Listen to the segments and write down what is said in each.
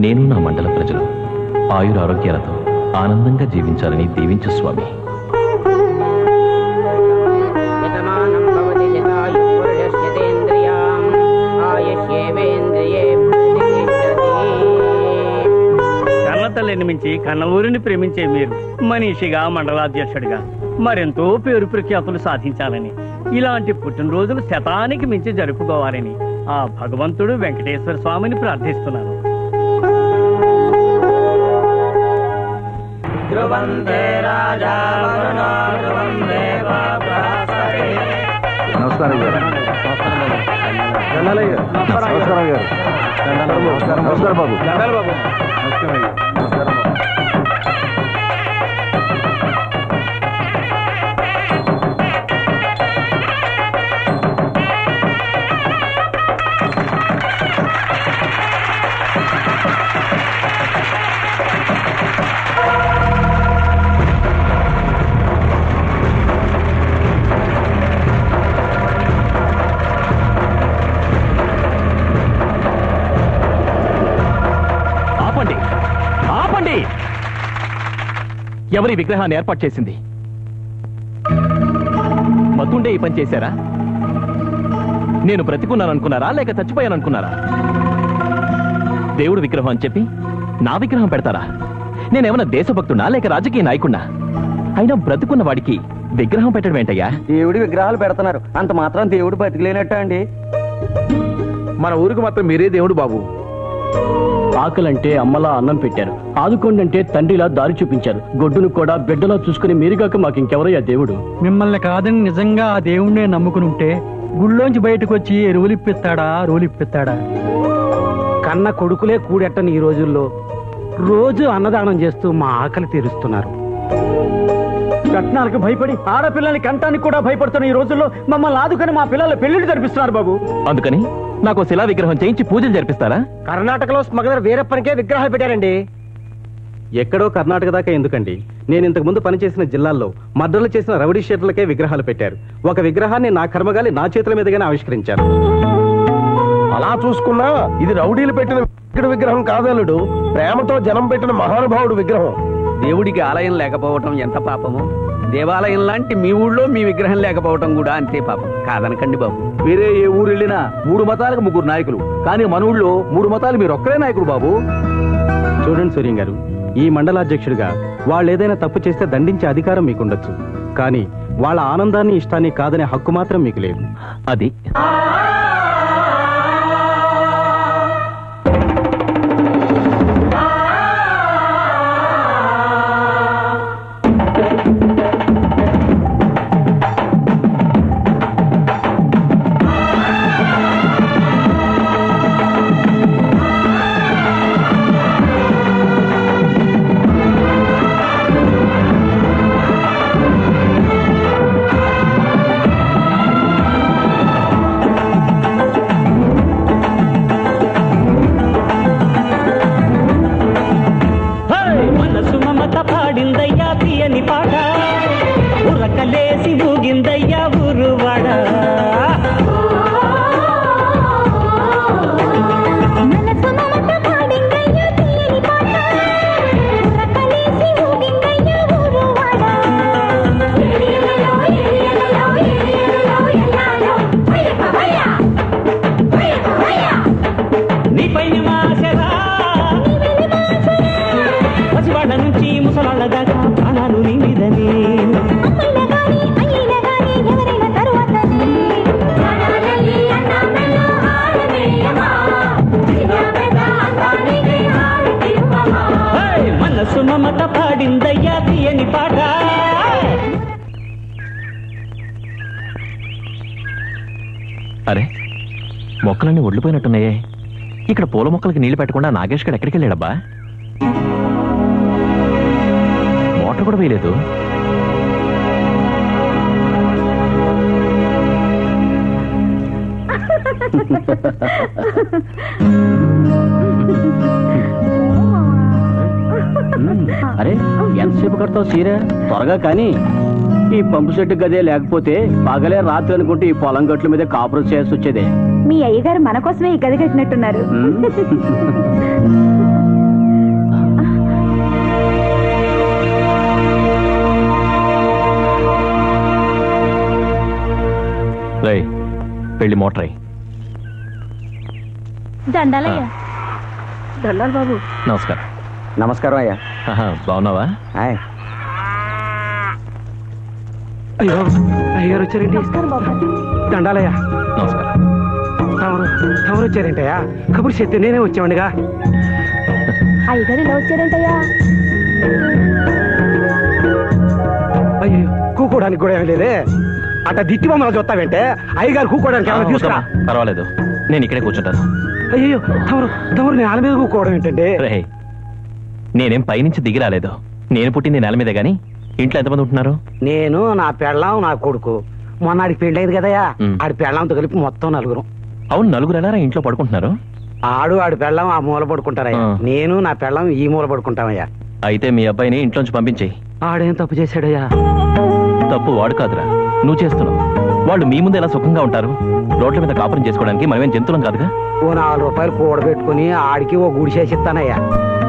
నేను నా మండల ప్రజలు ఆయురారోగ్యాలతో ఆనందంగా జీవించాలని దీవించు స్వామి. కన్నతల్లిని మించి కన్న ఊరిని ప్రేమించే మీరు మనీషిగా మండలాధ్యక్షుడిగా మరెంతో పేరు ప్రఖ్యాతులు సాధించాలని, ఇలాంటి పుట్టినరోజులు శతానికి మించి జరుపుకోవాలని ఆ భగవంతుడు వెంకటేశ్వర స్వామిని ప్రార్థిస్తున్నాను. నమస్కారం గారు. నమస్కారం బాబు. ఎవరి విగ్రహాన్ని ఏర్పాటు చేసింది? మతుండే ఈ పని చేశారా? నేను బ్రతికున్నాననుకున్నారా లేక చచ్చిపోయాననుకున్నారా? దేవుడు విగ్రహం అని చెప్పి నా విగ్రహం పెడతారా? నేనేమన్నా దేశభక్తున్నా లేక రాజకీయ నాయకున్నా? అయినా బ్రతుకున్న వాడికి విగ్రహం పెట్టడం ఏంటయ్యా? దేవుడి విగ్రహాలు పెడుతున్నారు, అంత మాత్రం దేవుడు బతికిలేనట్ట అండి. మన ఊరికి మాత్రం మీరే దేవుడు బాబు. ఆకలంటే అమ్మలా అన్నం పెట్టారు, ఆదుకోండంటే తండ్రిలా దారి చూపించారు, గొడ్డును కూడా బిడ్డలా చూసుకుని మీరుగాక మాకు ఇంకెవరయ్యా దేవుడు? మిమ్మల్ని కాదని నిజంగా ఆ దేవుణ్ణే నమ్ముకుని ఉంటే గుళ్ళోంచి బయటకు వచ్చి ఎరువులిప్పిస్తాడా, రోలిప్పిస్తాడా? కన్న కొడుకులే కూడెట్టని ఈ రోజుల్లో రోజు అన్నదానం చేస్తూ మా ఆకలి తీరుస్తున్నారు. కట్నాలకు భయపడి ఆడపిల్లల్ని కంటానికి కూడా భయపడుతున్న ఈ రోజుల్లో మమ్మల్ని ఆదుకొని మా పిల్లల పెళ్లిళ్ళు జరిపిస్తున్నారు బాబు. అందుకని నాకు శిలా విగ్రహం చేయించి పూజలు జరిపిస్తారా? కర్ణాటకలో స్మగ్లర్ వీరప్పనికే విగ్రహాలు పెట్టారండి. ఎక్కడో కర్ణాటక దాకా ఎందుకండి, నేను ఇంతకు ముందు పనిచేసిన జిల్లాల్లో మర్డర్లు చేసిన రౌడీ షీటర్లకే విగ్రహాలు పెట్టారు. ఒక విగ్రహాన్ని నా కర్మగాలి నా చేతుల మీదుగానే ఆవిష్కరించారు. అలా చూసుకున్నా ఇది రౌడీలు పెట్టిన విగ్రహం కాదలుడు, ప్రేమతో జనం పెట్టిన మహానుభావుడు విగ్రహం. దేవుడికి ఆలయం లేకపోవటం ఎంత పాపము, దేవాలయం లాంటి మీ ఊళ్ళో మీ విగ్రహం లేకపోవటం కూడా అంతే పాపం. కాదనకండి బాబు. వేరే ఏ ఊరు వెళ్ళినా 3 మతాలకు 3 నాయకులు, కానీ మన ఊళ్ళో 3 మతాలు మీరు ఒక్కరే నాయకుడు బాబు. చూడండి సూర్యం గారు, ఈ మండలాధ్యక్షుడిగా వాళ్ళు ఏదైనా తప్పు చేస్తే దండించే అధికారం మీకుండొచ్చు, కానీ వాళ్ళ ఆనందాన్ని ఇష్టాన్ని కాదనే హక్కు మాత్రం మీకు లేదు. అది అరే మొక్కలన్నీ ఒడ్లిపోయినట్టున్నాయే. ఇక్కడ పూల మొక్కలకి నీళ్లు పెట్టకుండా నాగేష్ గడు ఎక్కడికి వెళ్ళాడబ్బా? మోటార్ కూడా వేయలేదు. అరే ఎంతసేపు కడతావు చీర? త్వరగా కానీ. ఈ పంపు సెట్టు గదే లేకపోతే పగలే రాత్రి అనుకుంటే ఈ పొలం గట్ల మీద కాపురం చేయాల్సి వచ్చేదే. మీ అయ్యగారు మన కోసమే ఈ గది కట్టినట్టున్నారు. వెళ్ళి మోటరై. దండాలయ్యా. దండాలి బాబు. నమస్కారం. నమస్కారం అయ్యా. బాగున్నావా? అయ్యో అయ్యారు వచ్చారండి. దండాలయ్యా. నమస్కారం. ఎవరు వచ్చారేంటయ్యా? కబురు చెప్తే నేనే వచ్చామండిగా. అయ్యగారు ఇలా వచ్చారంటయ్యా? అయ్యో కూకోడానికి కూడా ఏమీ లేదే. అట్ట దిట్టి బొమ్మలు చూస్తావేంటే? అయ్యగారు కూకోడానికి ఏమైనా తీసుకురా. పర్వాలేదు, నేను ఇక్కడే కూర్చుంటాను. అయ్యో తమరు నేల మీద కూకోవడం ఏంటండి? నేనేం పైనుంచి దిగి రాలేదు. నేను పుట్టింది నేల మీదే గాని ఇంట్లో ఎంతమంది ఉంటున్నారు? నేను, నా పెళ్ళాం, నా కొడుకు. మొన్నడికి పెళ్ళైంది కదయ్యా, ఆడి పెళ్ళాంతో కలిపి మొత్తం 4. అవును, 4 ఎలా ఇంట్లో పడుకుంటున్నారు? ఆడి పెళ్ళాం ఆ మూల పడుకుంటారయ్యా, నేను నా పెళ్ళాం ఈ మూల పడుకుంటామయ్యా. అయితే మీ అబ్బాయిని ఇంట్లోంచి పంపించేయి. ఆడేం తప్పు చేశాడయ్యా? తప్పు వాడు కాదురా, నువ్వు చేస్తున్నావు. వాళ్ళు మీ ముందు ఎలా సుఖంగా ఉంటారు? రోడ్ల మీద కాపురం చేసుకోవడానికి మనమేం జంతువులం కాదుగా. ఓ 4 రూపాయలు కూడబెట్టుకుని ఆడికి ఓ గుడిసేసి ఇస్తానయ్యా.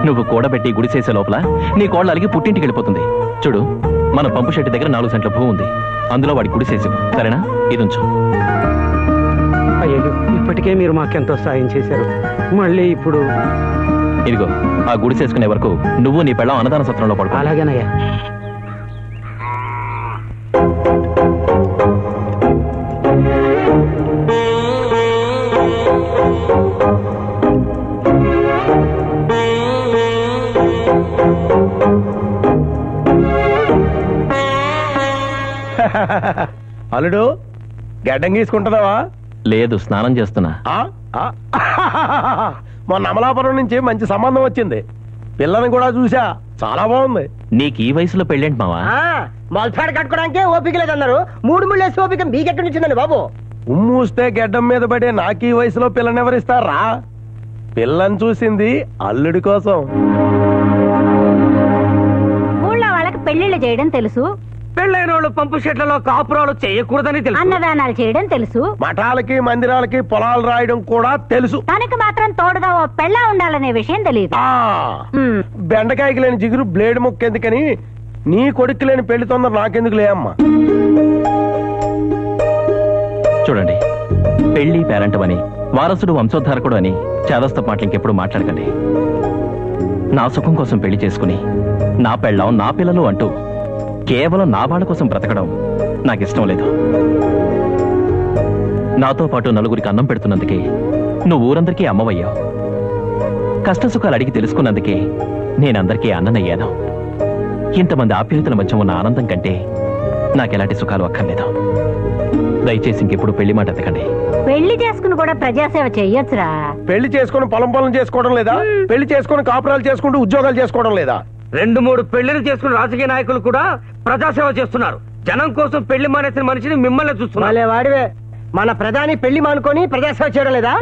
నువ్వు కూడబెట్టి గుడిసేసే లోపల నీ కోళ్ళ అలిగి పుట్టింటికి వెళ్ళిపోతుంది. చూడు, మన పంపు షెట్టి దగ్గర 4 సెంట్ల భూ ఉంది. అందులో వాడి గుడిసేసి, సరేనా? ఇది ఉంచు. అయ్యో, ఇప్పటికే మీరు మాకెంతో సాయం చేశారు, మళ్ళీ ఇప్పుడు ఇదిగో ఆ గుడిసేసుకునే వరకు నువ్వు నీ పెళ్ళం అన్నదాన సత్రంలో పడుకో. అలాగేనయ్యా. అల్లుడు, గడ్డం గీసుకుంటున్నావా? లేదు, స్నానం చేస్తున్నా. మొన్న అమలాపురం నుంచి మంచి సంబంధం వచ్చింది. పిల్లని కూడా చూసా, చాలా బాగుంది. నీకు ఈ వయసులో పెళ్ళేంటి మావా? మొలపాడు కట్టుకోవడానికే ఓపిక లేదన్నారు. 3 ముళ్ళేసి ఓపిక మీకెక్కడి నుంచిందండి బాబు? ఉమ్మూస్తే గడ్డం మీద పడే నాకు ఈ వయసులో పిల్లని ఎవరిస్తారా? పిల్లని చూసింది అల్లుడి కోసం. ఊళ్ళో వాళ్ళకి పెళ్లిళ్ళు చేయడం తెలుసు, పెళ్ళైన వాళ్ళు పంపు షెట్లలో కాపురాలు చేయకూడదని తెలుసు, అన్నదానాలు చేయడం తెలుసు, మఠాలకి మందిరాలకి పొలాలు రాయడం కూడా తెలుసు. తనకి మాత్రం తోడుగా ఓ పెళ్ళ ఉండాలనే విషయం తెలియదు. బెండకాయకి లేని జిగురు బ్లేడ్ ముక్క ఎందుకని నీ కొడుకు లేని పెళ్లి తొందర నాకెందుకు లేమ్మా? చూడండి, పెళ్లి పేరంటమని, వారసుడు వంశోద్ధారకుడు అని చేదస్త మాటలు ఇంకెప్పుడు మాట్లాడకండి. నా సుఖం కోసం పెళ్లి చేసుకుని నా పెళ్ళాం నా పిల్లలు అంటూ కేవలం నా వాళ్ళ కోసం బ్రతకడం నాకిష్టం లేదు. నాతో పాటు 4గురికి అన్నం పెడుతున్నందుకే నువ్వు ఊరందరికీ అమ్మవయ్యావు. కష్టసుఖాలు అడిగి తెలుసుకున్నందుకే నేనందరికీ అన్ననయ్యాను. ఇంతమంది ఆప్యాయతల మధ్య ఉన్న ఆనందం కంటే నాకెలాంటి సుఖాలు అక్కర్లేదు. దయచేసి ఇంకెప్పుడు పెళ్లి మాట ఎత్తకండి. పెళ్లి చేసుకుని కూడా ప్రజాసేవ చెయ్యొచ్చురా. పెళ్లి చేసుకుని పొలం చేసుకోవడం లేదా? పెళ్లి చేసుకుని కాపురాలు చేసుకుంటూ ఉద్యోగాలు చేసుకోవడం లేదా? 2-3 పెళ్లిని చేసుకున్న రాజకీయ నాయకులు కూడా ప్రజాసేవ చేస్తున్నారు. జనం కోసం పెళ్లి మానేసిన మనిషిని మిమ్మల్ని చూస్తున్నారు. వాడివే మన ప్రధాని పెళ్లి మానుకొని ప్రజాసేవ చేయడం లేదా?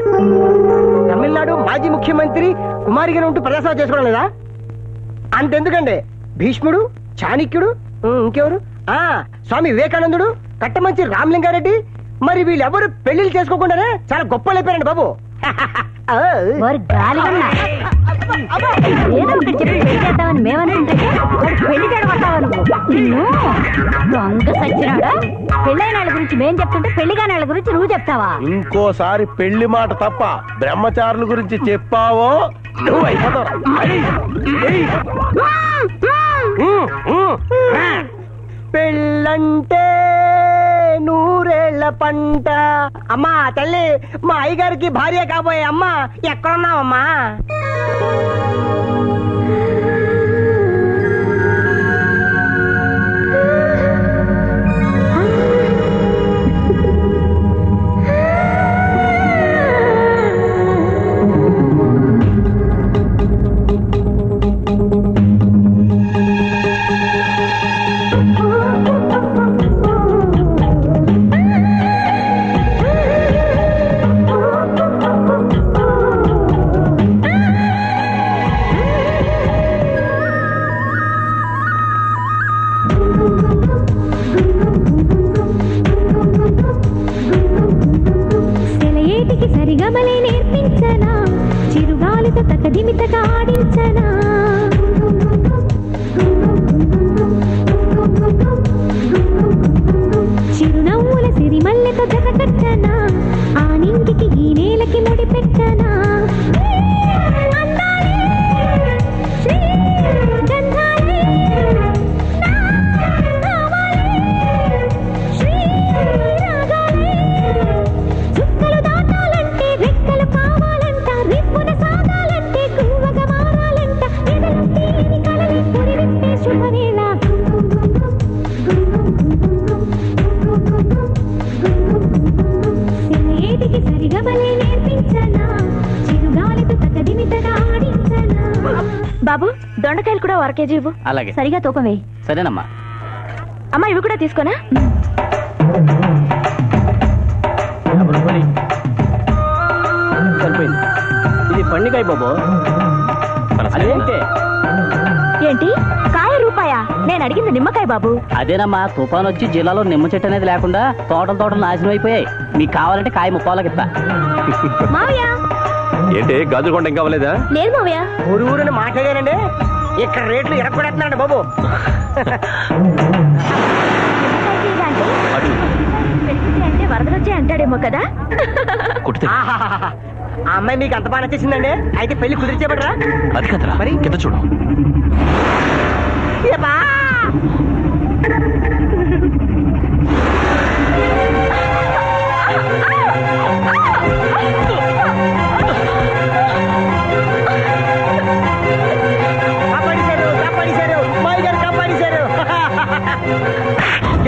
తమిళనాడు మాజీ ముఖ్యమంత్రి కుమారిగా ఉంటూ ప్రజాసేవ చేసుకోవడం లేదా? అంతెందుకండి, భీష్ముడు, చాణక్యుడు, ఇంకెవరు, స్వామి వివేకానందుడు, కట్టమంచి రామలింగారెడ్డి, మరి వీళ్ళెవరు పెళ్లిళ్ళు చేసుకోకుండానే చాలా గొప్పలు అయిపోయారండి బాబు. ఏదో ఒకటి చెప్పి పెళ్లి చేద్దామని మేమనుకుంటే పెళ్లి చేయడమంటావా నువ్వు? దొంగ సచ్చినాడా? పెళ్ళైన వాళ్ళ గురించి మేం చెప్తుంటే పెళ్లిగాని వాళ్ళ గురించి నువ్వు చెప్తావా? ఇంకోసారి పెళ్లి మాట తప్ప బ్రహ్మచారుల గురించి చెప్పావో నువ్వు అయిపోతావు. పెళ్ళంటే 100 ఏళ్ల పంట. అమ్మా తల్లి, మా అయ్యగారికి భార్య కాబోయే అమ్మా, ఎక్కడున్నావమ్మా? బాబు దొండకాయలు కూడా 1 కేజీ ఇవ్వు. అలాగే. సరిగా తూకం వేయి. సరేనమ్మా. అమ్మా ఇవి కూడా తీసుకోనా? సరిపోయింది. ఇది పండుకాయ బాబు. అదేంటే ఏంటి కాయ రూపాయా? నేను అడిగింది నిమ్మకాయ బాబు. అదేనమ్మా, తుఫాన్ వచ్చి జిల్లాలో నిమ్మ చెట్టు అనేది లేకుండా తోటలు నాశనం అయిపోయాయి. మీకు కావాలంటే కాయ 30 ఇస్తా. మావయ్య ఏంటి గాజులకొండ ఇంకా అవ్వలేదా? లేదు మావయ్య. ఊరూరని మాట్లాడానండి, ఇక్కడ రేట్లు ఎరగొడేస్తున్నాడు బాబు. అంటే వరదలు వచ్చాయి అంటాడేమో కదా. ఆహాహాహా. ఆ అమ్మాయి మీకు అంత బాగా నచ్చేసిందండి, అయితే పెళ్లి కుదిరిచేపడరా? అది కదరా, మరి కింద చూడు.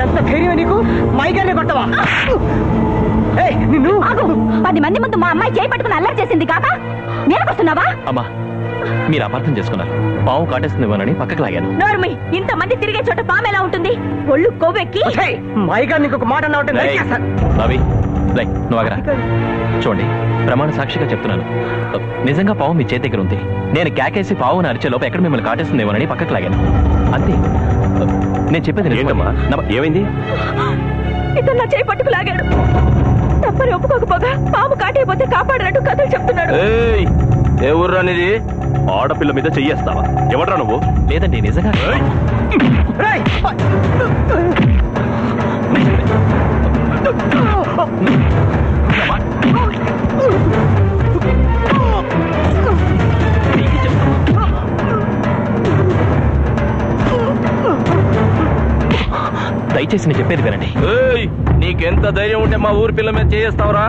ఎంత ధైర్యం నీకు? మైగారిని కొట్టవా? నిన్ను 10 మంది ముందు మా అమ్మాయి చేయి పట్టుకుని అల్లరి చేసింది కాక నేర్కొస్తున్నావా? అమ్మా మీరు అపార్థం చేసుకున్నారు. పాము కాటేస్తుందేమోనని పక్కకు లాగాను. నోర్మి, ఇంతమంది తిరిగే చోట పాము ఎలా ఉంటుంది? ఒళ్ళు కొవ్వెక్కి మైగారిని ఇంకొక మాట అన్నా రవి నువ్వు ఆగరా. చూడండి, ప్రమాణ సాక్షిగా చెప్తున్నాను, నిజంగా పాము మీ చేతి దగ్గర ఉంది. నేను కేకేసి పావును అరిచే లోపు ఎక్కడ మిమ్మల్ని కాటేస్తుందేమోనని పక్కకు లాగాను అంతే. నేను చెప్పేది నిజమమ్మా. ఏమైంది? ఇతను నా చేయి పట్టుకు లాగాడు. తప్పని ఒప్పుకోకపోగా పాము కాటైపోతే కాపాడినట్టు కథలు చెప్తున్నాడు. ఏ ఊర్రా అనేది? ఆడపిల్ల మీద చెయ్యేస్తావా? ఎవడ్రా నువ్వు? లేదండి నిజంగా. దయచేసి నేను చెప్పేది వినండి. నీకెంత ధైర్యం ఉంటే మా ఊరి పిల్ల మీద చేస్తావురా?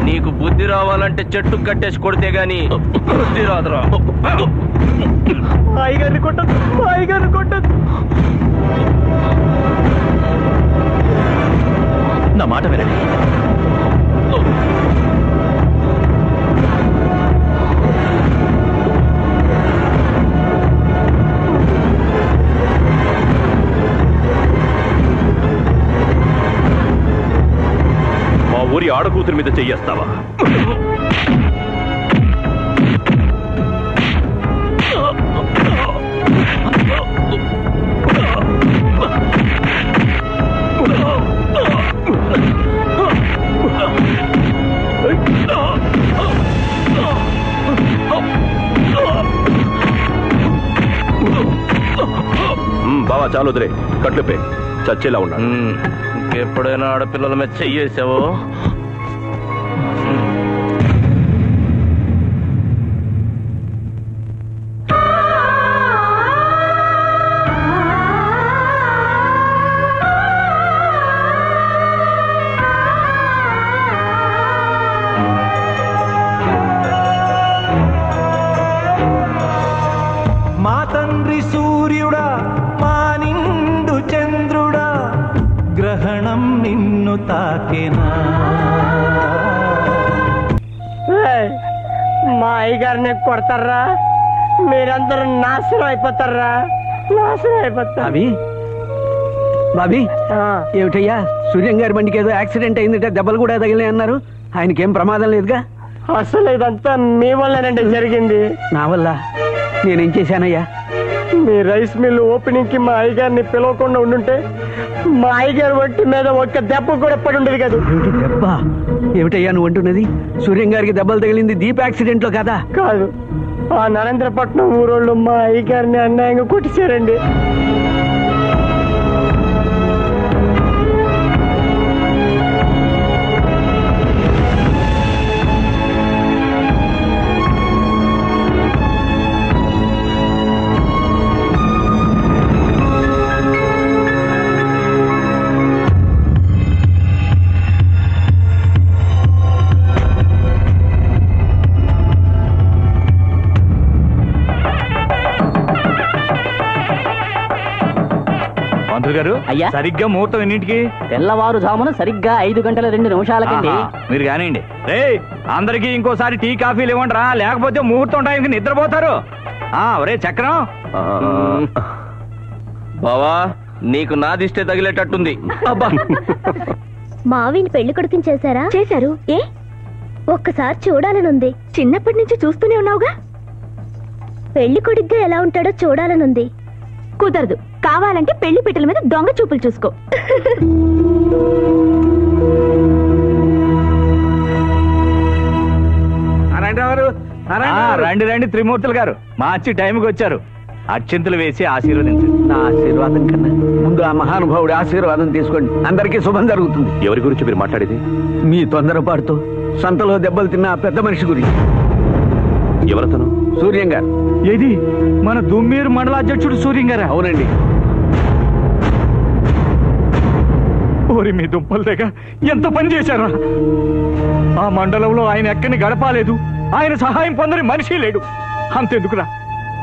నీకు బుద్ధి రావాలంటే చెట్టు కట్టేసి కొడితే గాని బుద్ధి రాదురా. మైగారిని కొట్టదు, మైగారిని కొట్టదు. నా మాట వినండి. మా ఊరి ఆడకూతురి మీద చెయ్యేస్తావా? బావా చాలు వదిలే, కట్లుపే చచ్చేలా ఉన్నా. ఇంకెప్పుడైనా ఆడపిల్లల మీద చెయ్యేసావో మా తండ్రి సూర్యుడా, మా నిండు చంద్రుడా, గ్రహణం నిన్ను తాకేనా? మా అయ్యగారిని కొడతారా? మీరందరూ నాశనం అయిపోతారా? నాశనం అయిపోతారు. అవి బాబీ ఏమిటయ్యా, సూర్యం గారి బండికి ఏదో యాక్సిడెంట్ అయిందంటే దెబ్బలు కూడా తగిలినాయి అన్నారు. ఆయనకేం ప్రమాదం లేదుగా? అసలు ఇదంతా మీ వల్లనండి జరిగింది. నా వల్ల? నేనేం చేశానయ్యా? మీ రైస్ మిల్ ఓపెనింగ్ కి మా అయ్యగారిని పిలవకుండా ఉండుంటే మా అయ్యగారి ఒంటి మీద ఒక్క దెబ్బ కూడా పడి ఉండేది కదా. దెబ్బ ఏమిటయ్యా నువ్వు అంటున్నది? సూర్యం గారికి దెబ్బలు తగిలింది దీప్ యాక్సిడెంట్ లో కదా? కాదు, ఆ నరేంద్రపట్నం ఊరోళ్ళు మా అయ్యగారిని అన్యాయంగా కొట్టించారండి. అయ్యా సరిగ్గా ముహూర్తం ఎన్నింటికి? తెల్లవారుజామున సరిగ్గా 5:02 మీరు కానివ్వండి. రే అందరికి ఇంకోసారి టీ కాఫీలు ఇవ్వండిరా, లేకపోతే ముహూర్తం టైంకి నిద్రపోతారు. ఒరే చక్రం, బావా నీకు నాదిష్టే తగిలేటట్టుంది. మావిని పెళ్లి కొడుకుని చేశారా? చేశారు. ఏ ఒక్కసారి చూడాలనుంది. చిన్నప్పటి నుంచి చూస్తూనే ఉన్నావుగా. పెళ్లి కొడుగ్గా ఎలా ఉంటాడో చూడాలనుంది. కుదరదు. కావాలంటే పెళ్లి పీటల మీద దొంగ చూపులు చూసుకో. రండి రండి త్రిమూర్తులు గారు, మార్చి టైంకి వచ్చారు. అక్షింతలు వేసి ఆశీర్వదించండి. నా ఆశీర్వాదం కన్నా ముందు ఆ మహానుభావుడి ఆశీర్వాదం తీసుకోండి. అందరికీ శుభం జరుగుతుంది. ఎవరి గురించి మీరు మాట్లాడేది? మీ తొందరపాటుతో సంతలో దెబ్బలు తిన్న ఆ పెద్ద మనిషి గురించి. ఎవరతను? సూర్యం గారు. ఏది మన దుమ్మేరు మండలాధ్యక్షుడు సూర్యం గారా? అవునండి. ఓరి మీ దుంపల దగ్గర ఎంత పని చేశారా? ఆ మండలంలో ఆయన ఎక్కడిని గడపాలేదు. ఆయన సహాయం పొందని మనిషి లేడు. అంతెందుకురా,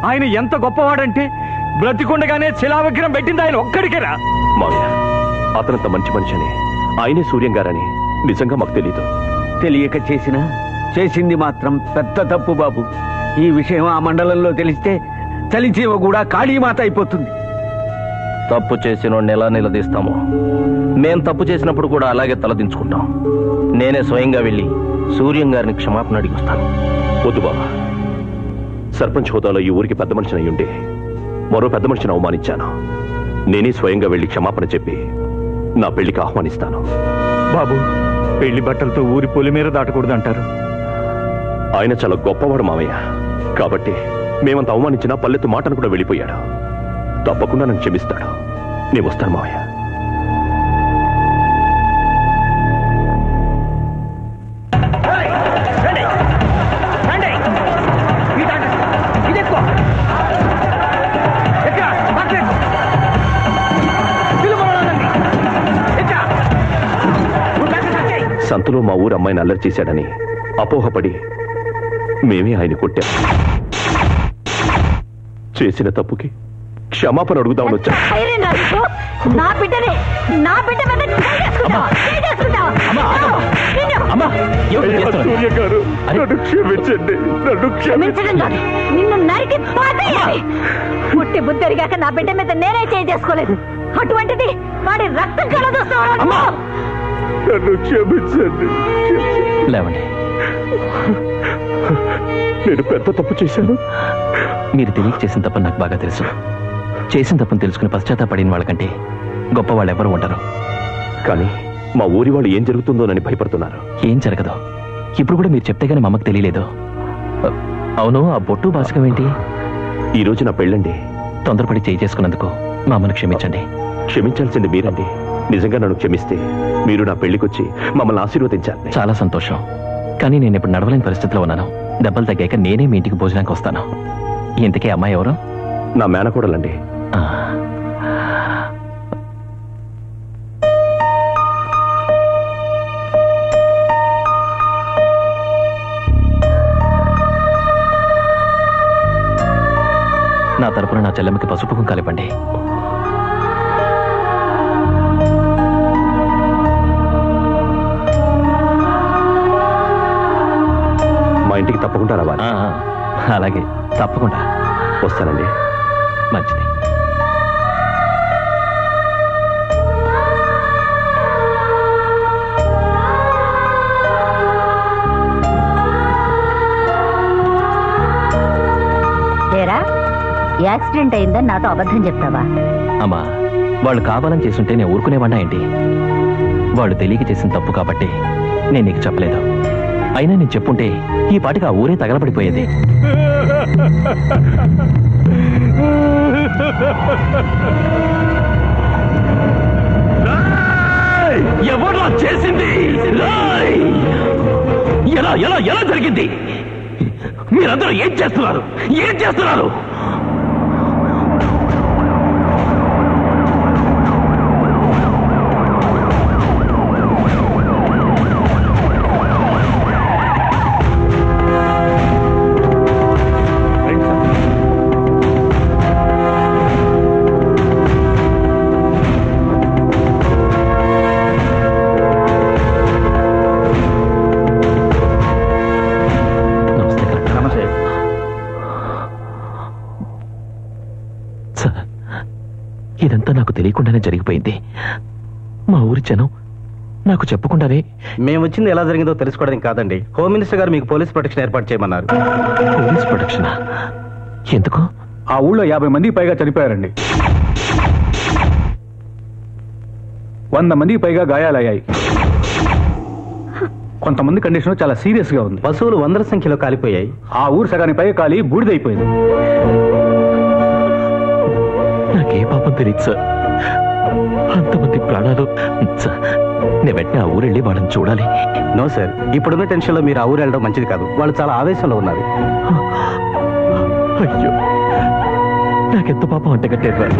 ఆయన ఎంత గొప్పవాడంటే బ్రతికుండగానే శిలావిగ్రహం పెట్టింది ఆయన ఒక్కడికేరా. మావయ్య, అతనంత మంచి మనిషి అని, ఆయనే సూర్యం గారని నిజంగా మాకు తెలీదు. తెలియక చేసింది మాత్రం పెద్ద తప్పు బాబు. ఈ విషయం ఆ మండలంలో తెలిస్తే చలిచీవ కూడా కాళీమాత అయిపోతుంది. తప్పు చేసిన ఎలా నిలదీస్తామో మేం తప్పు చేసినప్పుడు కూడా అలాగే తలదించుకుంటాం. నేనే స్వయంగా వెళ్ళి సూర్యం గారిని క్షమాపణ అడిగి వస్తాను. వద్దు బాబా, సర్పంచ్ హోదాలో ఈ ఊరికి పెద్ద మనిషిని అయ్యుండి మరో పెద్ద మనిషిని అవమానించాను. నేనే స్వయంగా వెళ్ళి క్షమాపణ చెప్పి నా పెళ్లికి ఆహ్వానిస్తాను. బాబు, పెళ్లి బట్టలతో ఊరి పొలి మీద దాటకూడదు అంటారు. ఆయన చాలా గొప్పవాడు మావయ్య. కాబట్టి మేమంత అవమానించినా పల్లెత్తు మాటను కూడా వెళ్ళిపోయాడు. తప్పకుండా నన్ను క్షమిస్తాడు. నేను వస్తాను మావయ్య. సంతలో మా ఊరు అమ్మాయిని అల్లరి చేశాడని అపోహపడి మేమే ఆయన కొట్టాం. చేసిన తప్పుకి క్షమాపణ అడుగుదామని వచ్చా. నిన్ను నరికి పుట్టి బుద్ధరిగాక నా బిడ్డ మీద నేనే చేసుకోలేదు. అటువంటిది వాడి రక్తం కలదొస్తావు. నన్ను క్షమించండి. లేవండి, నేను పెద్ద తప్పు చేశాను. మీరు తెలియక చేసిన తప్పని నాకు బాగా తెలుసు. చేసిన తప్పును తెలుసుకుని పశ్చాత్తాపడిన వాళ్ళకంటే గొప్ప వాళ్ళు ఎవరు ఉండరు. కానీ మా ఊరి వాళ్ళు ఏం జరుగుతుందోనని భయపడుతున్నారు. ఏం జరగదు. ఇప్పుడు కూడా మీరు చెప్తే గానీ మా అమ్మకు తెలియలేదు. అవును, ఆ బొట్టు బాసకం ఏంటి? ఈ రోజు నా పెళ్ళండి. తొందరపడి చేయి చేసుకున్నందుకు మా అమ్మను క్షమించండి. క్షమించాల్సింది మీరండి. నిజంగా నన్ను క్షమిస్తే మీరు నా పెళ్లికొచ్చి మమ్మల్ని ఆశీర్వదించాలి. చాలా సంతోషం. కానీ నేను ఇప్పుడు నడవలేని పరిస్థితిలో ఉన్నాను. దెబ్బలు తగ్గాక నేనే మీ ఇంటికి భోజనానికి వస్తాను. ఇంతకీ అమ్మాయి ఎవరు? నా మేనకోడలండి. నా తరపున నా చెల్లెమ్మకి పసుపు కుంకాలు ఇవ్వండి. మా ఇంటికి తప్పకుండా రావాలి. అలాగే, తప్పకుండా వస్తానండి. మంచిది. యాక్సిడెంట్ అయిందని నాతో అబద్ధం చెప్తావా? అమ్మా, వాళ్ళు కావాలని చేసుంటే నేను ఊరుకునేవాడినా ఏంటి? వాళ్ళు తెలియక చేసిన తప్పు కాబట్టి నేను నీకు చెప్పలేదు. అయినా నేను చెప్పుంటే ఈ పాటికి ఆ ఊరే తగలబడిపోయేది. ఎవరు చేసింది? ఎలా ఎలా ఎలా జరిగింది? మీరందరూ ఏం చేస్తున్నారు? ఏం చేస్తున్నారు? నాకు తెలియకుండానే జరిగిపోయింది. మా ఊరి జనం నాకు చెప్పకుండానే. మేము వచ్చింది ఎలా జరిగిందో తెలుసుకోవడానికి కాదండి, హోమ్ మినిస్టర్ గారు మీకు పోలీస్ ప్రొటెక్షన్ ఏర్పాటు చేయమన్నారు. పోలీస్ ప్రొటెక్షనా? ఎందుకు? ఆ ఊళ్ళో 50 మందికి పైగా చనిపోయారండి. 100 మందికి పైగా గాయాలయ్యాయి. కొంతమంది కండిషన్ చాలా సీరియస్ గా ఉంది. పశువులు వందల సంఖ్యలో కాలిపోయాయి. ఆ ఊరు సగానికి పైగా కాలి బూడిదైపోయింది. నాకే పాపం తెలియదు సార్, అంతమంది ప్రాణాలు. నేను వెంటనే ఆ ఊరెళ్ళి వాళ్ళని చూడాలి. నో సార్, ఇప్పుడున్న టెన్షన్ లో మీరు ఆ ఊరు వెళ్ళడం మంచిది కాదు. వాళ్ళు చాలా ఆవేశంలో ఉన్నారు. అయ్యో, నాకెంత పాపం అంటగట్టారు.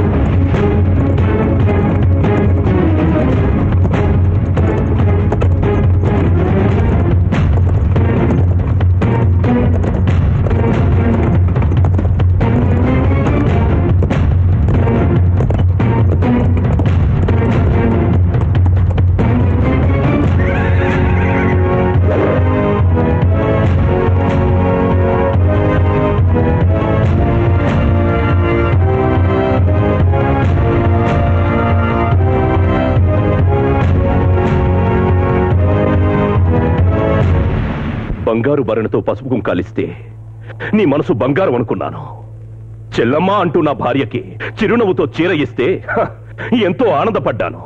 బంగారు భరణతో పసుపు కుంకాలిస్తే నీ మనసు బంగారం అనుకున్నాను. చెల్లమ్మ అంటూ నా భార్యకి చిరునవ్వుతో చీర ఇస్తే ఎంతో ఆనందపడ్డాను.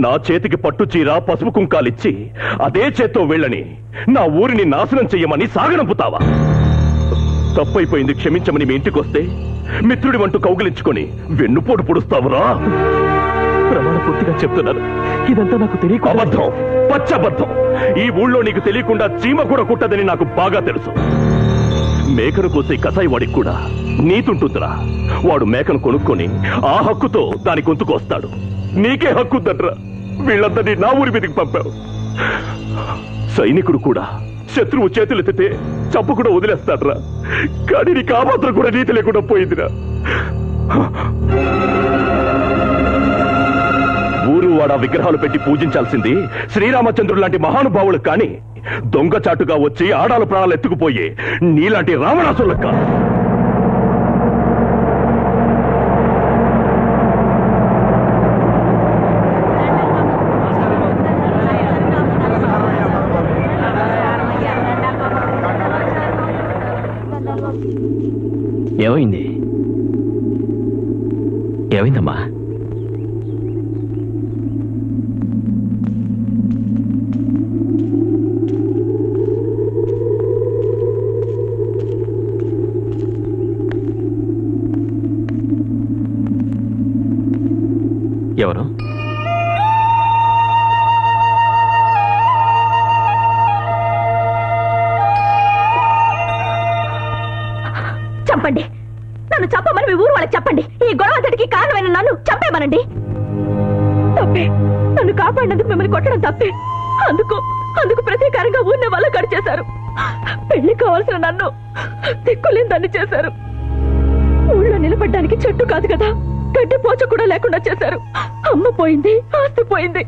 నా చేతికి పట్టు చీర పసుపు కుంకాలిచ్చి అదే చేత్తో వెళ్ళని నా ఊరిని నాశనం చెయ్యమని సాగనంపుతావా? తప్పైపోయింది, క్షమించమని మీ ఇంటికొస్తే మిత్రుడి వంటూ కౌగిలించుకొని వెన్నుపోటు పొడుస్తావురా? ప్రమాణ పూర్తిగా చెప్తున్నాను, ఇదంతా నాకు తెలియక. అబద్ధం, పచ్చబద్ధం. ఈ ఊళ్ళో నీకు తెలియకుండా చీమ కూడా కుట్టదని నాకు బాగా తెలుసు. మేకను కోసే కసాయి వాడికి కూడా నీతుంటుందిరా. వాడు మేకను కొనుక్కొని ఆ హక్కుతో దాని గొంతుకొస్తాడు. నీకే హక్కుందట్రా. వీళ్ళందరినీ నా ఊరి మీదకి పంపావు. సైనికుడు కూడా శత్రువు చేతులెత్తితే చంపు కూడా వదిలేస్తాడ్రా. కానీ నీకు ఆ మాత్రం కూడా నీతి లేకుండా పోయిందిరా. ఊరు వాడ విగ్రహాలు పెట్టి పూజించాల్సింది శ్రీరామచంద్రుడు లాంటి మహానుభావులు, కానీ దొంగచాటుగా వచ్చి ఆడాల ప్రాణాలు ఎత్తుకుపోయే నీలాంటి రావణాసులకు కాదు. ఏమైంది? ఏమైందమ్మా? ఎవరు? చంపండి, నన్ను చంపమని మీ ఊరు వాళ్ళకి చెప్పండి. ఈ గొడవ అంతటికి కారణమైన నన్ను చంపేమనండి. తప్పే, నన్ను కాపాడినందుకు మిమ్మల్ని కొట్టడం తప్పే. అందుకు ప్రతీకారంగా ఊరినే వాళ్ళు కట్ చేశారు. పెళ్లి కావాల్సిన నన్ను దిక్కులేని దాన్ని చేశారు. ఊళ్ళో నిలబడ్డానికి చెట్టు కాదు కదా, గడ్డి పోచ కూడా లేకుండా చేశారు. అమ్మ పోయింది, ఆస్తి పోయింది.